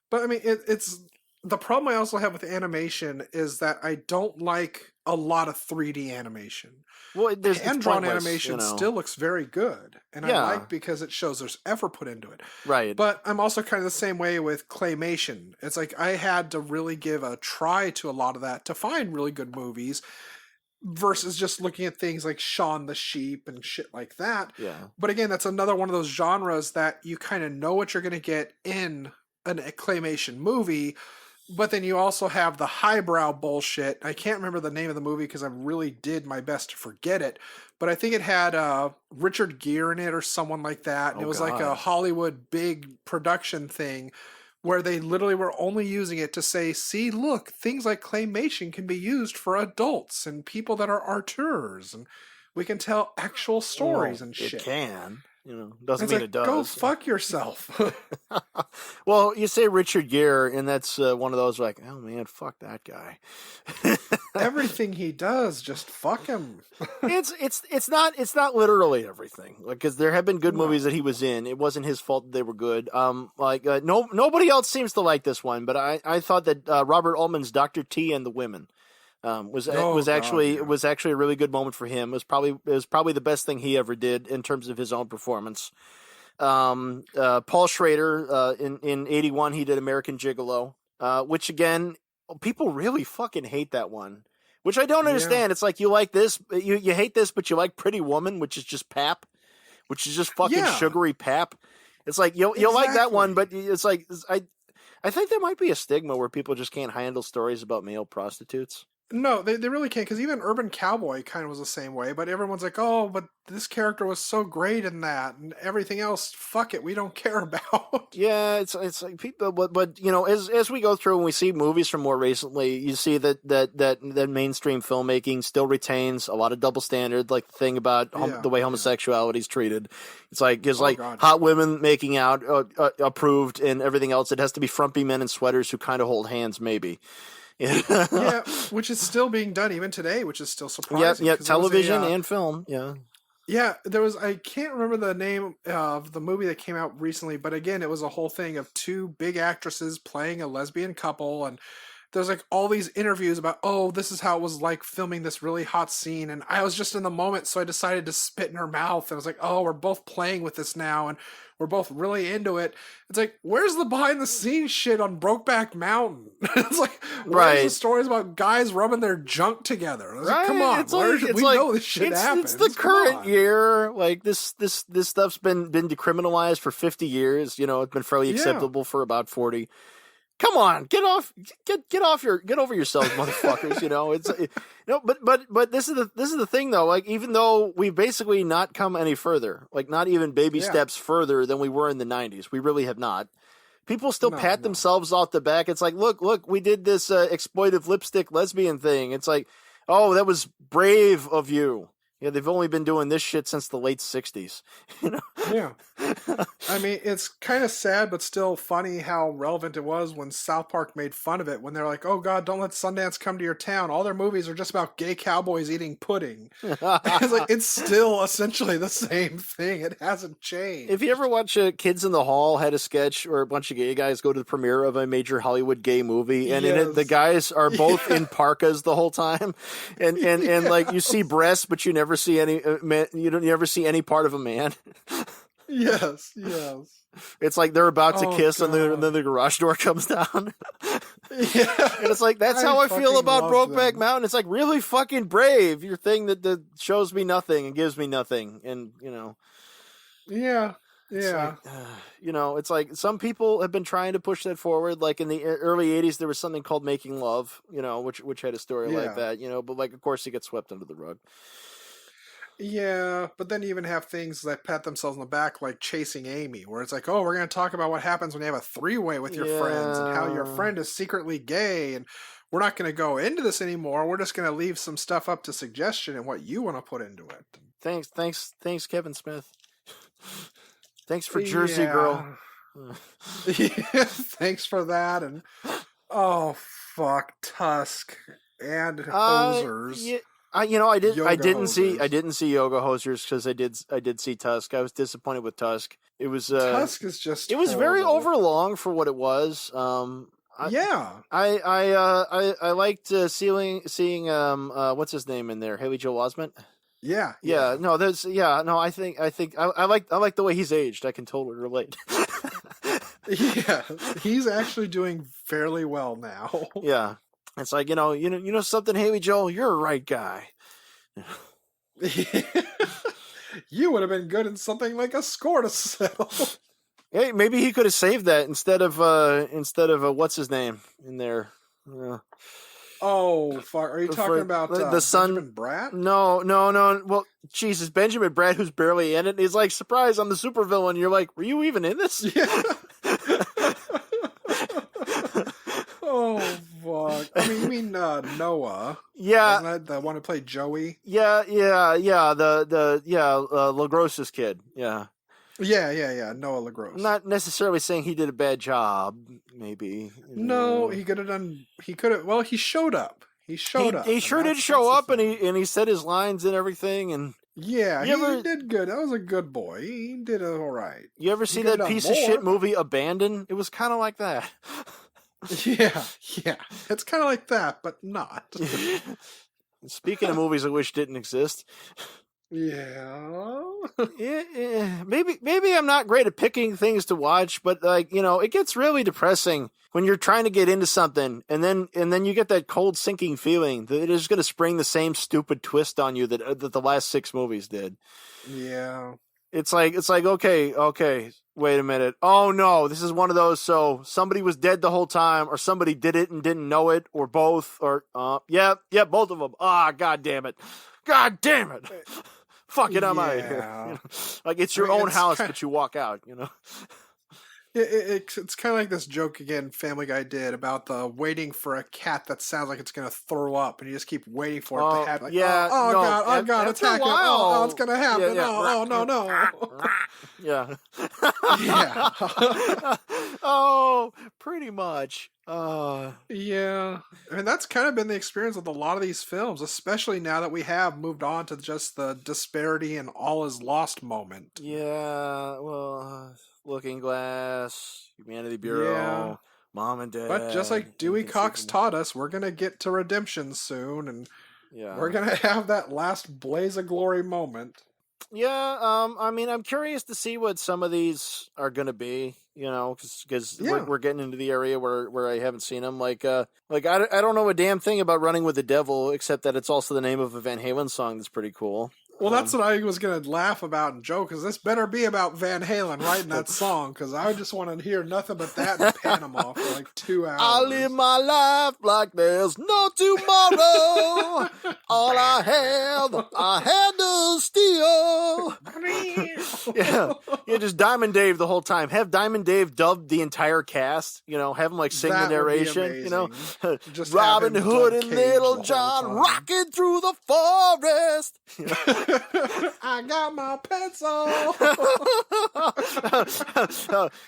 But I mean, it's the problem I also have with animation is that I don't like a lot of 3D animation. Well, it's hand-drawn pointless, animation still looks very good, and I Yeah. like because it shows there's effort put into it. Right. But I'm also kind of the same way with claymation. It's like I had to really give a try to a lot of that to find really good movies versus just looking at things like Shaun the Sheep and shit like that. Yeah. But again, that's another one of those genres that you kind of know what you're going to get in an claymation movie, but then you also have the highbrow bullshit. I can't remember the name of the movie because I really did my best to forget it, but I think it had Richard Gere in it or someone like that, and it was like a Hollywood big production thing where they literally were only using it to say, see, look, things like claymation can be used for adults and people that are auteurs, and we can tell actual stories and shit. It can. Doesn't It's mean like, it does. go fuck yourself. Well, you say Richard Gere, and that's one of those like, oh man, fuck that guy. Everything he does, just fuck him. It's not literally everything, because there have been good movies that he was in. It wasn't his fault that they were good. Nobody else seems to like this one, but I thought that Robert Altman's Dr. T and the Women was actually a really good moment for him. It was probably the best thing he ever did in terms of his own performance. Paul Schrader in 81, he did American Gigolo, which again, people really fucking hate that one, which I don't understand. It's like, you like this, you hate this, but you like Pretty Woman, which is just pap, which is just fucking sugary pap. It's like you'll like that one, but it's like I think there might be a stigma where people just can't handle stories about male prostitutes. No, they really can't, because even Urban Cowboy kind of was the same way, but everyone's like, oh, but this character was so great in that, and everything else, fuck it, we don't care about. Yeah, it's like people, but as we go through and we see movies from more recently, you see that mainstream filmmaking still retains a lot of double standard, like the thing about the way homosexuality is treated. It's like hot women making out approved, and everything else, it has to be frumpy men in sweaters who kind of hold hands, maybe. Yeah, which is still being done even today, which is still surprising. Yeah, television and film. Yeah, there was, I can't remember the name of the movie that came out recently, but again, it was a whole thing of two big actresses playing a lesbian couple, and there's like all these interviews about, oh, this is how it was like filming this really hot scene, and I was just in the moment, so I decided to spit in her mouth. And I was like, oh, we're both playing with this now, and we're both really into it. It's like, where's the behind the scenes shit on Brokeback Mountain? It's like, where's the stories about guys rubbing their junk together? I was like, come on, we know this shit happens. It's the current year. Like this stuff's been decriminalized for 50 years. You know, it's been fairly acceptable for about 40. Come on, get over yourselves, motherfuckers. You know, but this is the thing though. Like, even though we basically not come any further, like not even baby steps further than we were in the 90s, we really have not. People still pat themselves off the back. It's like, look, we did this exploitive lipstick lesbian thing. It's like, oh, that was brave of you. Yeah, they've only been doing this shit since the late 60s. You know? Yeah. I mean, it's kind of sad, but still funny how relevant it was when South Park made fun of it. When they're like, oh, God, don't let Sundance come to your town. All their movies are just about gay cowboys eating pudding. It's like, it's still essentially the same thing. It hasn't changed. If you ever watch Kids in the Hall had a sketch where a bunch of gay guys go to the premiere of a major Hollywood gay movie, and in it, the guys are both in parkas the whole time. And like, you see breasts, but you never see any you never see any part of a man. Yes. It's like they're about to kiss, and then the garage door comes down. Yeah, and it's like, that's how I feel about Brokeback Mountain. It's like, really fucking brave. Your thing that shows me nothing and gives me nothing, and you know. Yeah. Like, you know, it's like some people have been trying to push that forward. Like in the early 80s, there was something called Making Love, you know, which had a story like that, you know, but like, of course, he gets swept under the rug. Yeah, but then you even have things that pat themselves on the back, like Chasing Amy, where it's like, oh, we're going to talk about what happens when you have a three-way with your friends and how your friend is secretly gay, and we're not going to go into this anymore. We're just going to leave some stuff up to suggestion and what you want to put into it. Thanks, Kevin Smith. Thanks for Jersey Girl. Yeah, thanks for that. And oh fuck, Tusk and Hosers. Yeah. I didn't see Yoga Hosers because I did see Tusk. I was disappointed with Tusk. It was Tusk is just it was very overlong for what it was. I liked seeing what's his name in there, Haley Joel Osment. Yeah. I think I like the way he's aged. I can totally relate. Yeah, he's actually doing fairly well now. Yeah. It's like, you know something, Haley Joel, you're a right guy. You would have been good in something like A Score to Settle. Hey, maybe he could have saved that instead of what's his name in there. Oh, fuck. Are you talking about the son, Benjamin Bratt? No. Well, Jesus, Benjamin Bratt, who's barely in it. He's like, surprise, I'm the supervillain. You're like, were you even in this? Yeah. Oh, fuck. I mean, you mean Noah? Yeah. Wasn't that the one who played Joey? Yeah. LaGrosse's kid. Yeah. Yeah. Noah LaGrosse. Not necessarily saying he did a bad job, maybe. No, he could have done. He could have. Well, he showed up. He sure did show up, and he said his lines and everything, and yeah, he did good. That was a good boy. He did all right. You ever see that piece of shit movie Abandon? It was kind of like that. Yeah. It's kind of like that, but not. Speaking of movies I wish didn't exist. Yeah. Maybe I'm not great at picking things to watch, but like, it gets really depressing when you're trying to get into something and then you get that cold sinking feeling that it is going to spring the same stupid twist on you that the last 6 movies did. Yeah. It's like, okay, wait a minute. Oh no, this is one of those, so somebody was dead the whole time, or somebody did it and didn't know it, or both, or, yeah, both of them. God damn it. Fuck it, I'm out of here. Like, it's your own house, but you walk out, It's kind of like this joke again Family Guy did about the waiting for a cat that sounds like it's going to throw up, and you just keep waiting for it to happen. Like, God, attack it. Oh, it's going to happen. Yeah. No. Yeah. Yeah. Oh, pretty much. Yeah. I mean, that's kind of been the experience with a lot of these films, especially now that we have moved on to just the disparity and all is lost moment. Yeah, well, Looking Glass, Humanity Bureau, Mom and Dad. But just like Dewey Cox inconceivable. taught us, we're gonna get to redemption soon, and Yeah. we're gonna have that last blaze of glory moment. Yeah, I mean, I'm curious to see what some of these are going to be, because Yeah. we're getting into the area where I haven't seen them. Like I don't know a damn thing about Running with the Devil, except that it's also the name of a Van Halen song that's pretty cool. Well, that's what I was going to laugh about and joke, because this better be about Van Halen writing that song, because I just want to hear nothing but that in Panama for like 2 hours. I live my life like there's no tomorrow. All I had to steal. Yeah, just Diamond Dave the whole time. Have Diamond Dave dub the entire cast. Have him like sing That the would be narration. amazing. Just Robin have him Hood dub and Cage Little the whole John time. rocking through the forest. I got my pencil.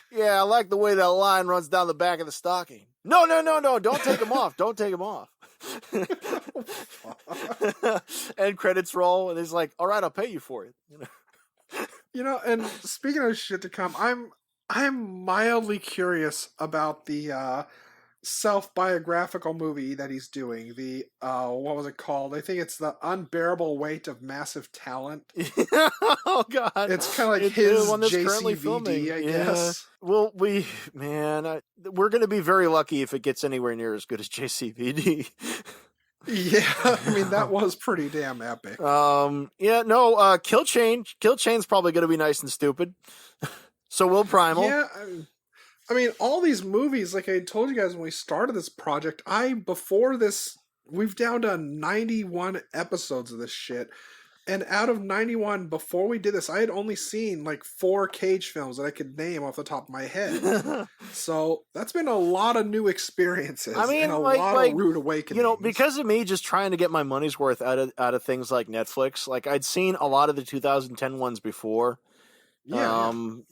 Yeah, I like the way that line runs down the back of the stocking. No, don't take him off. Don't take him off. And credits roll, and he's like, all right, I'll pay you for it. And speaking of shit to come, I'm mildly curious about the self-biographical movie that he's doing. The what was it called? I think it's The Unbearable Weight of Massive Talent. Oh God, It's kind of like It's his the one that's currently filming. JCVD, I guess. Well, we're going to be very lucky if it gets anywhere near as good as JCVD. Yeah, I mean that was pretty damn epic. Kill Chain's probably going to be nice and stupid. So will Primal. Yeah, I mean all these movies, like I told you guys when we started this project, before this we've down to 91 episodes of this shit. And out of 91, before we did this, I had only seen like 4 Cage films that I could name off the top of my head. So that's been a lot of new experiences. I mean, and a lot of rude awakenings. because of me just trying to get my money's worth out of things like Netflix. Like I'd seen a lot of the 2010 ones before. Yeah. Or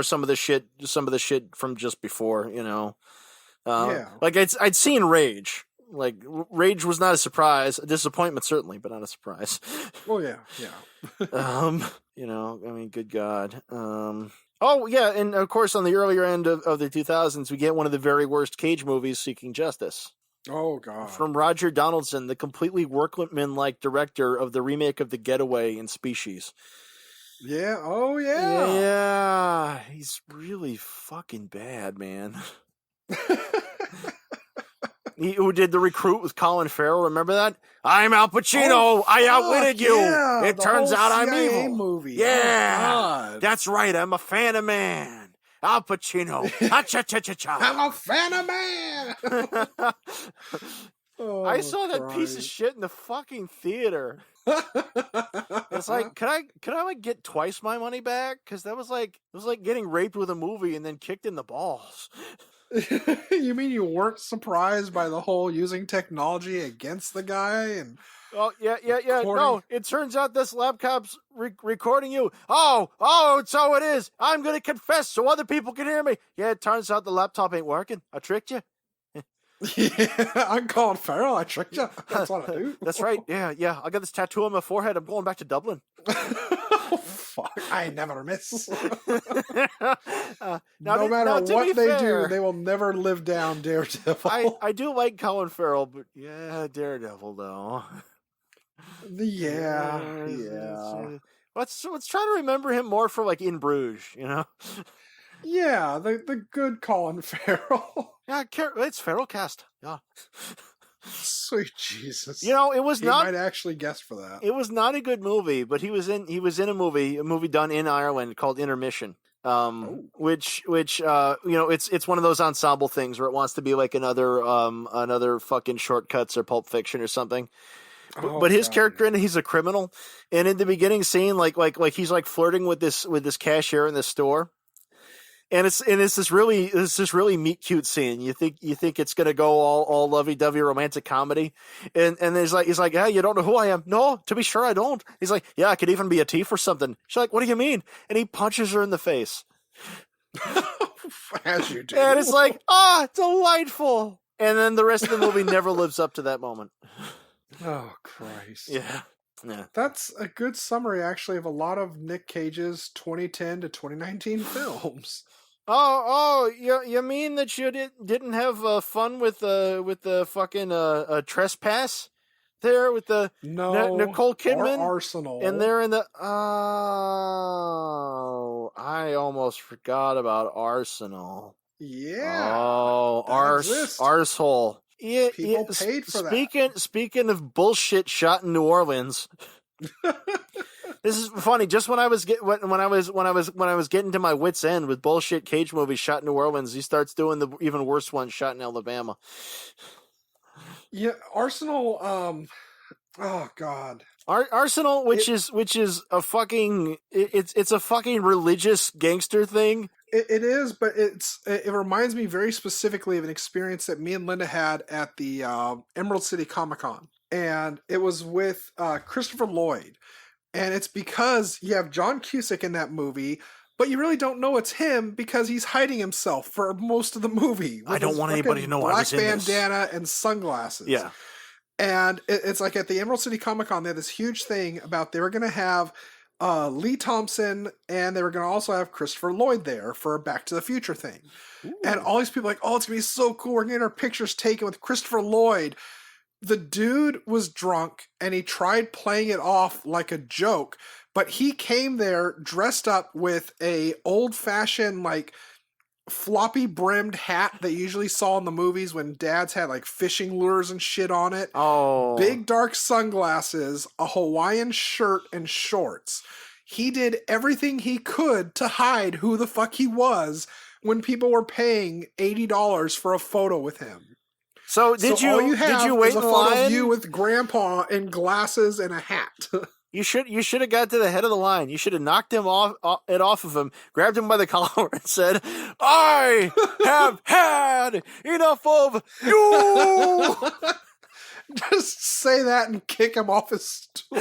some of the shit from just before. Yeah. Like I'd seen Rage. Like Rage was not a surprise, a disappointment certainly, but not a surprise. Well, yeah. I mean, good God. Oh yeah, and of course on the earlier end of the 2000s, we get one of the very worst Cage movies, Seeking Justice. Oh God. From Roger Donaldson, the completely workman-like director of the remake of The Getaway and Species. Yeah. Oh yeah. Yeah, he's really fucking bad, man. Who did The Recruit with Colin Farrell? Remember that? I'm Al Pacino. I outwitted you. Yeah, It turns out I'm CIA evil. movie. Yeah, Oh, that's right. I'm a fan of man. Al Pacino. Ha-cha-cha-cha-cha. I'm a fan of man. Oh, I saw that piece of Christ. shit in the fucking theater. It's like, can I like get twice my money back? Because it was like getting raped with a movie and then kicked in the balls. You mean you weren't surprised by the whole using technology against the guy? And Oh, yeah. Recording? No, it turns out this laptop's recording you. Oh, so it is. I'm going to confess so other people can hear me. Yeah, it turns out the laptop ain't working. I tricked you. yeah, I'm Colin Farrell. I tricked you. That's what I do. That's right. Yeah. I got this tattoo on my forehead. I'm going back to Dublin. Oh, fuck. I never miss. No matter what they do, they will never live down Daredevil. I do like Colin Farrell, but yeah, Daredevil though. Yeah. Let's try to remember him more for like In Bruges, Yeah, the good Colin Farrell. Yeah, it's Farrell cast. Yeah. Sweet Jesus. It was he not. might actually guess for that. It was not a good movie, but he was in a movie done in Ireland called Intermission. Which it's one of those ensemble things where it wants to be like another fucking Shortcuts or Pulp Fiction or something. But his character in it, he's a criminal, and in the beginning scene, like he's like flirting with this cashier in the store, and it's this really meet cute scene. You think it's gonna go all lovey dovey romantic comedy, and he's like, yeah, you don't know who I am? No, to be sure I don't. He's like, yeah, I could even be a thief or something. She's like, what do you mean? And he punches her in the face. As you do. And it's like, delightful. And then the rest of the movie never lives up to that moment. Oh, Christ. Yeah. That's a good summary, actually, of a lot of Nick Cage's 2010 to 2019 films. You mean that you didn't have fun with the fucking trespass there with the No, Nicole Kidman or Arsenal. and they're in the I almost forgot about Arsenal. Yeah, that exists. Arsehole. Yeah, People paid for that. Speaking of bullshit shot in New Orleans. This is funny. Just when I was getting to my wits' end with bullshit Cage movies shot in New Orleans, he starts doing the even worse one shot in Alabama. Yeah, Arsenal. Oh God. Arsenal, which is a fucking it's a fucking religious gangster thing. It is, but it reminds me very specifically of an experience that me and Linda had at the Emerald City Comic-Con, and it was with Christopher Lloyd, and it's because you have John Cusack in that movie, but you really don't know it's him because he's hiding himself for most of the movie. I don't want anybody to know I was in this. Black bandana and sunglasses. Yeah. And it's like at the Emerald City Comic-Con, they had this huge thing about they were going to have Lee Thompson, and they were going to also have Christopher Lloyd there for a Back to the Future thing. Ooh. And all these people are like, oh, it's going to be so cool. We're going to get our pictures taken with Christopher Lloyd. The dude was drunk, and he tried playing it off like a joke, but he came there dressed up with a old-fashioned, like, floppy brimmed hat that you usually saw in the movies when dads had like fishing lures and shit on it. Oh. Big dark sunglasses, a Hawaiian shirt, and shorts. He did everything he could to hide who the fuck he was when people were paying $80 for a photo with him. So did you wait in line? Of you with grandpa in glasses and a hat. You should have got to the head of the line. You should have knocked him off of him, grabbed him by the collar, and said, "I have had enough of you." Just say that and kick him off his stool.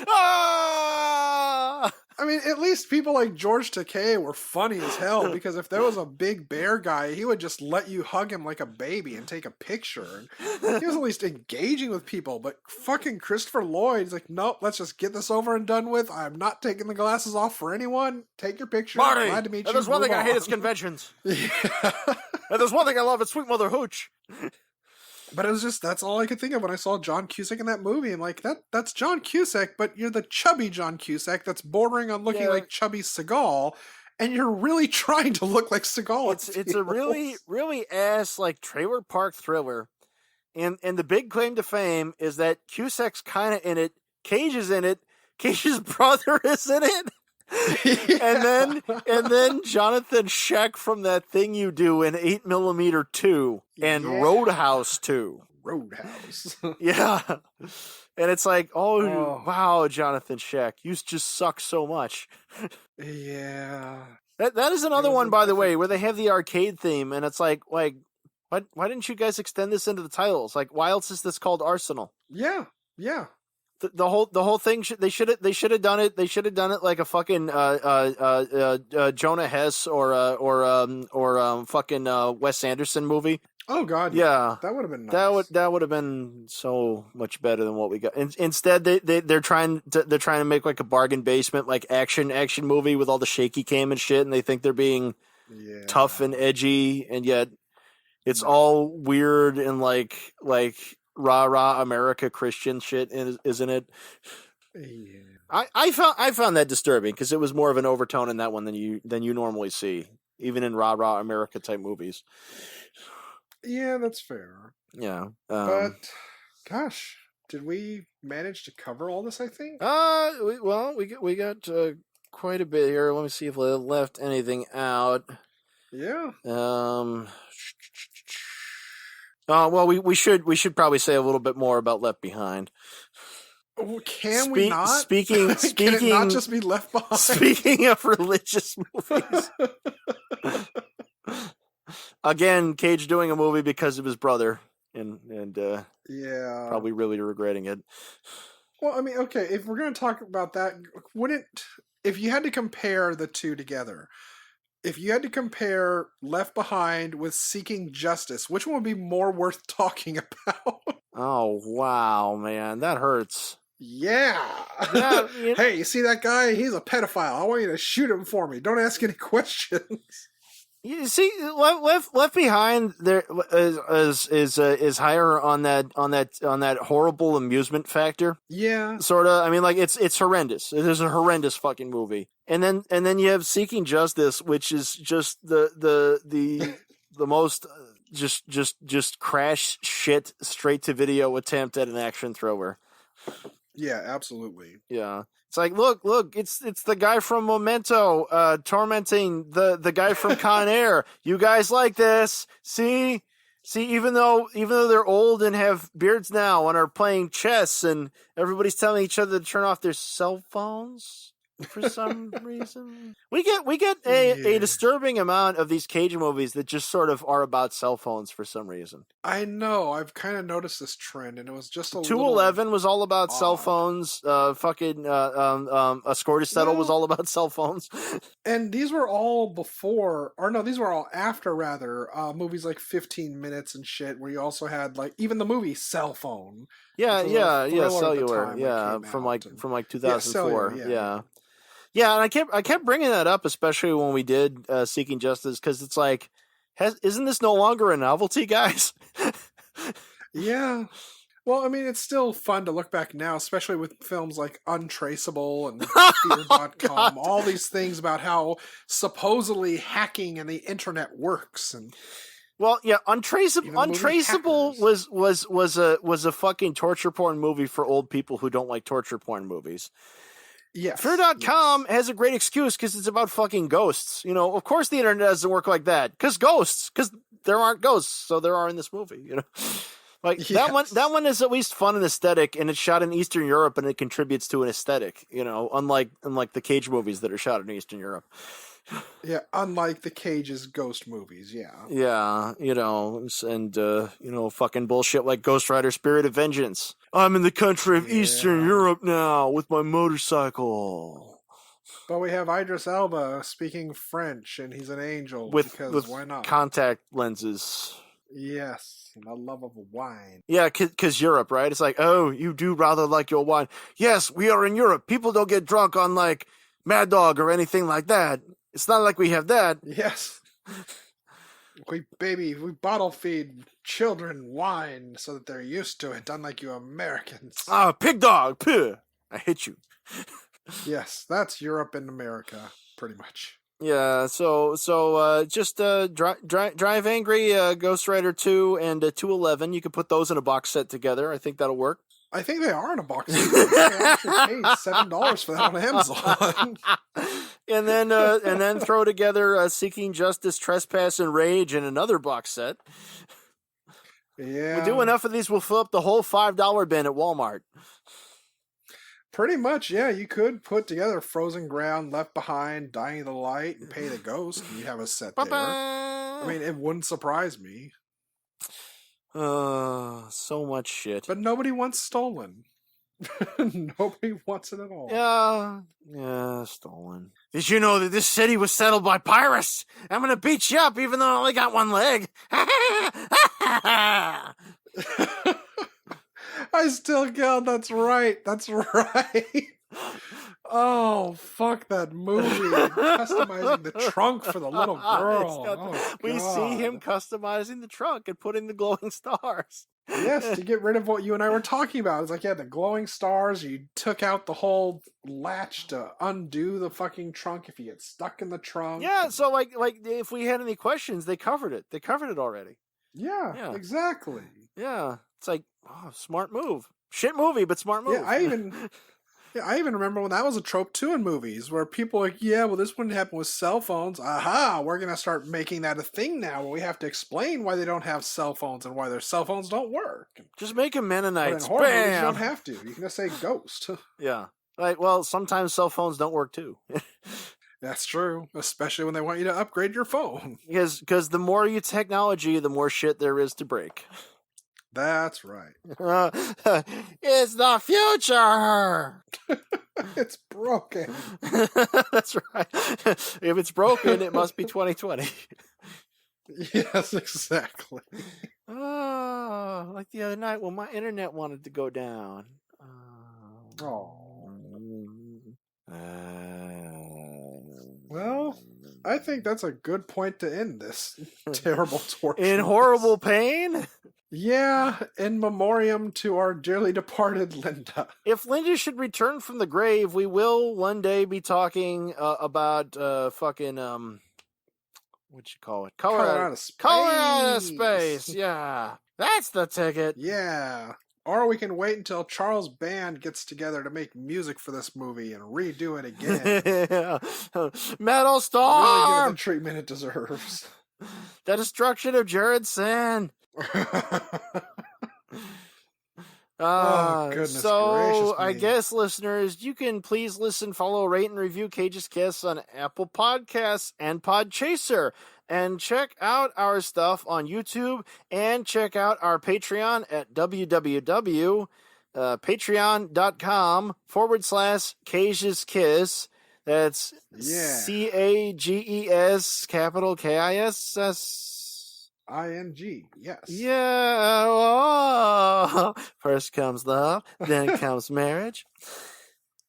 Ah! I mean, at least people like George Takei were funny as hell, because if there was a big bear guy, he would just let you hug him like a baby and take a picture. And he was at least engaging with people, but fucking Christopher Lloyd is like, nope, let's just get this over and done with. I'm not taking the glasses off for anyone. Take your picture. Marty, glad to meet you. There's one thing I hate is conventions. Yeah. And there's one thing I love, it's Sweet Mother Hooch. But it was just, that's all I could think of when I saw John Cusack in that movie. I'm like, that's John Cusack, but you're the chubby John Cusack that's bordering on looking like chubby Seagal, and you're really trying to look like Seagal. It's a really, really ass, like, trailer park thriller. And the big claim to fame is that Cusack's kind of in it, Cage is in it, Cage's brother is in it. Yeah. and then Jonathan Sheck from That Thing You Do in 8mm 2 and Roadhouse 2. Roadhouse. Yeah. And it's like, oh, wow, Jonathan Sheck, you just suck so much. Yeah. That is another one, by the way, where they have the arcade theme, and it's like why didn't you guys extend this into the titles? Like, why else is this called Arsenal? Yeah. The whole thing they should have done it. They should have done it like a fucking Jonah Hess or fucking Wes Anderson movie. Oh God, yeah, that would have been nice. That would have been so much better than what we got. Instead, they're trying to make like a bargain basement like action movie with all the shaky cam and shit, and they think they're being tough and edgy, and yet it's all weird and like rah America Christian shit, isn't it? Yeah. I found that disturbing because it was more of an overtone in that one than you normally see, even in rah America type movies. Yeah, that's fair. Yeah, but gosh, did we manage to cover all this? I think. We got quite a bit here. Let me see if I left anything out. Yeah. Well, we should probably say a little bit more about Left Behind. Can we not? Speaking, can it not just be Left Behind? Speaking of religious movies, again, Cage doing a movie because of his brother, and probably really regretting it. Well, I mean, okay, if we're going to talk about that, if you had to compare the two together? If you had to compare Left Behind with Seeking Justice, which one would be more worth talking about? Oh, wow, man. That hurts. Yeah. Hey, you see that guy? He's a pedophile. I want you to shoot him for me. Don't ask any questions. You see, Left Behind there is higher on that horrible amusement factor. Yeah. Sort of. I mean, like it's horrendous. It is a horrendous fucking movie. And then you have Seeking Justice, which is just the most just crash shit straight to video attempt at an action thriller. Yeah, absolutely. Yeah. It's like, look, it's the guy from Memento, tormenting the guy from Con Air. You guys like this? See, even though they're old and have beards now and are playing chess, and everybody's telling each other to turn off their cell phones for some reason. We get a disturbing amount of these Cage movies that just sort of are about cell phones for some reason. I know. I've kind of noticed this trend, and it was just a 211 was all about cell odd. phones. Fucking A Score to Settle was all about cell phones. And these were all before, or no, these were all after, rather, movies like 15 Minutes and shit, where you also had, like, even the movie Cell Phone. Yeah, cellular. From like 2004. Cellular, Yeah, and I kept bringing that up, especially when we did Seeking Justice, because it's like, isn't this no longer a novelty, guys? Yeah. Well, I mean, it's still fun to look back now, especially with films like Untraceable and Fear.com, all these things about how supposedly hacking and the internet works. And well, yeah, Untraceable was a fucking torture porn movie for old people who don't like torture porn movies. Yes. Fear.com has a great excuse because it's about fucking ghosts. You know, of course the internet doesn't work like that. Because there aren't ghosts, so there are in this movie, you know. Like that one is at least fun and aesthetic, and it's shot in Eastern Europe and it contributes to an aesthetic, you know, unlike the Cage movies that are shot in Eastern Europe. Yeah, unlike the Cage's ghost movies, yeah. Yeah, you know, and fucking bullshit like Ghost Rider Spirit of Vengeance. I'm in the country of Eastern Europe now with my motorcycle. But we have Idris Elba speaking French, and he's an angel, with why not? Contact lenses. Yes, and a love of wine. Yeah, because Europe, right? It's like, oh, you do rather like your wine. Yes, we are in Europe. People don't get drunk on, like, Mad Dog or anything like that. It's not like we have that. Yes. We bottle feed children wine so that they're used to it, unlike you Americans. Ah, pig dog, puh. I hate you. Yes, that's Europe and America, pretty much. Yeah, so just Drive Angry, Ghost Rider 2, and 211. You can put those in a box set together. I think that'll work. I think they are in a box set. I actually paid $7 for that on Amazon. and then throw together Seeking Justice, Trespass, and Rage in another box set. Yeah. We do enough of these, we'll fill up the whole $5 bin at Walmart. Pretty much, yeah. You could put together Frozen Ground, Left Behind, Dying of the Light, and Pay the Ghost, and you have a set there. I mean, it wouldn't surprise me. So much shit. But nobody wants Stolen. Nobody wants it at all. Yeah, Stolen. Did you know that this city was settled by pirates? I'm gonna beat you up even though I only got one leg. I still can't. That's right. Oh, fuck that movie. Customizing the trunk for the little girl. We see him customizing the trunk and putting the glowing stars. Yes, to get rid of what you and I were talking about. It's like, yeah, the glowing stars, you took out the whole latch to undo the fucking trunk if you get stuck in the trunk. Yeah, so like if we had any questions, they covered it. They covered it already. Yeah. Exactly. Yeah. It's like, oh, smart move. Shit movie, but smart move. Yeah, I even remember when that was a trope too in movies, where people are like, yeah, well, this wouldn't happen with cell phones. Aha, we're going to start making that a thing now, where we have to explain why they don't have cell phones and why their cell phones don't work. Just make them Mennonites. But in horror movies, you don't have to. You can just say ghost. Yeah. Like, well, sometimes cell phones don't work too. That's true, especially when they want you to upgrade your phone. Because the more you technology, the more shit there is to break. That's right. It's the future. It's broken. That's right. If it's broken, it must be 2020. Yes, exactly. Like the other night when my internet wanted to go down. Well, I think that's a good point to end this terrible torture. In horrible pain? Yeah, in memoriam to our dearly departed Linda. If Linda should return from the grave, we will one day be talking about fucking what you call it? Colorado Space. Colorado Space. Yeah, that's the ticket. Yeah. Or we can wait until Charles Band gets together to make music for this movie and redo it again. Metal Really Storm. give it the treatment it deserves. The destruction of Jared Sand. Oh, goodness so gracious I me. guess, listeners, you can please listen, follow, rate, and review Cage's Kiss on Apple Podcasts and Podchaser. And check out our stuff on YouTube and check out our Patreon at www.patreon.com/Cage's Kiss. That's CAGES, capital KISS. ING, yes. Yeah. Oh. First comes love, then comes marriage.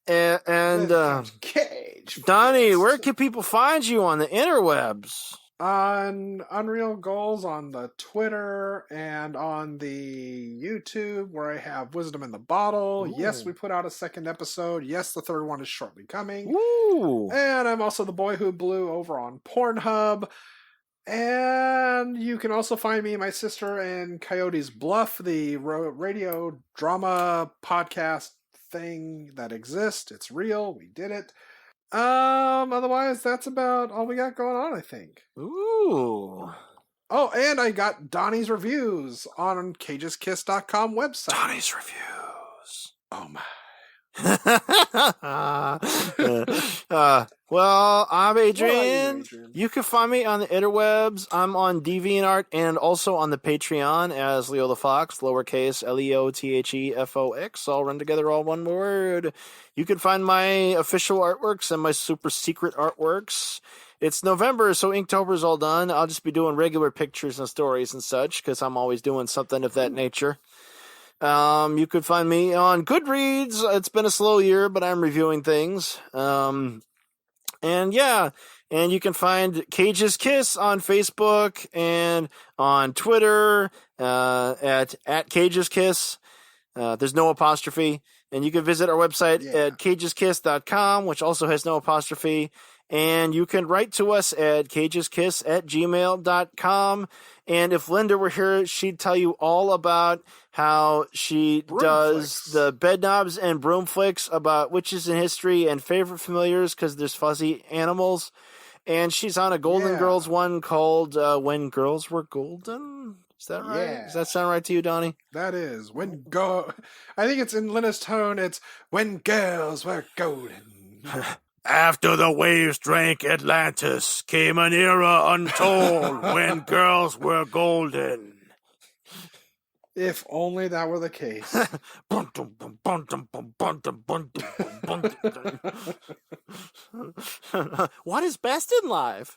And Then comes Cage. Donnie, where can people find you on the interwebs? On Unreal Goals on the Twitter and on the YouTube where I have Wisdom in the Bottle. Ooh. Yes, we put out a second episode. Yes, the third one is shortly coming. Ooh. And I'm also the boy who blew over on Pornhub. And you can also find me and my sister in Coyote's Bluff, the radio drama podcast thing that exists. It's real. We did it. Otherwise, that's about all we got going on, I think. Ooh. Oh, and I got Donnie's reviews on cageskiss.com website. Donnie's reviews. Oh my. Well, I'm Adrian. Adrian? You can find me on the interwebs. I'm on DeviantArt and also on the Patreon as Leo the Fox, lowercase LeoTheFox, all run together, all one word. You can find my official artworks and my super secret artworks. It's November, so Inktober's all done. I'll just be doing regular pictures and stories and such because I'm always doing something of that nature. You could find me on Goodreads. It's been a slow year, but I'm reviewing things. And yeah, and you can find Cage's Kiss on Facebook and on Twitter at Cage's Kiss. There's no apostrophe. And you can visit our website at cageskiss.com, which also has no apostrophe. And you can write to us at cageskiss@gmail.com. And if Linda were here, she'd tell you all about how she does the bed knobs and broom flicks about witches in history and favorite familiars because there's fuzzy animals. And she's on a Golden Girls one called When Girls Were Golden. Is that right? Yeah. Does that sound right to you, Donnie? That is. I think it's in Linda's tone. It's When Girls Were Golden. After the waves drank Atlantis, came an era untold when girls were golden. If only that were the case. What is best in life?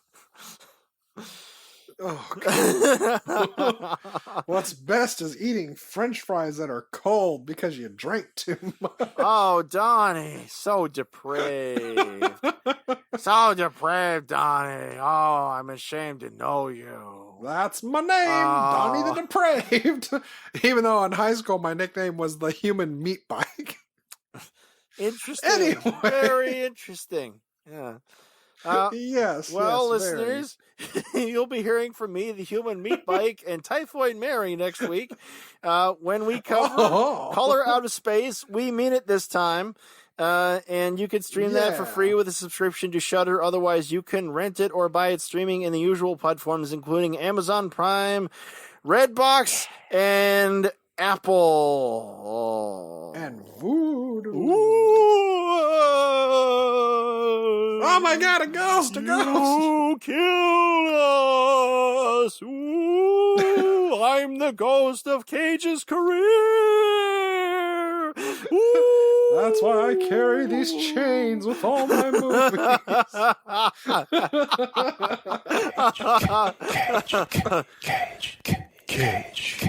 Oh, God. What's best is eating French fries that are cold because you drank too much. Oh, Donnie, so depraved. So depraved, Donnie. Oh, I'm ashamed to know you. That's my name, Donnie the Depraved. Even though in high school my nickname was the Human Meat Bike. Interesting. Anyway. Very interesting. Yeah. Yes. Well, yes, listeners, you'll be hearing from me, the Human Meat Bike, and Typhoid Mary next week when we cover Color Out of Space. We mean it this time. And you can stream that for free with a subscription to Shudder. Otherwise, you can rent it or buy it streaming in the usual platforms, including Amazon Prime, Redbox, and Apple. And Voodoo. Oh my God, a ghost, a ghost. You killed us. Ooh, I'm the ghost of Cage's career. Ooh. That's why I carry these chains with all my movies. Peach.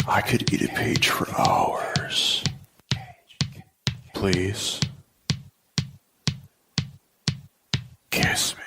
I could eat a peach for hours. ears. Please. Kiss me.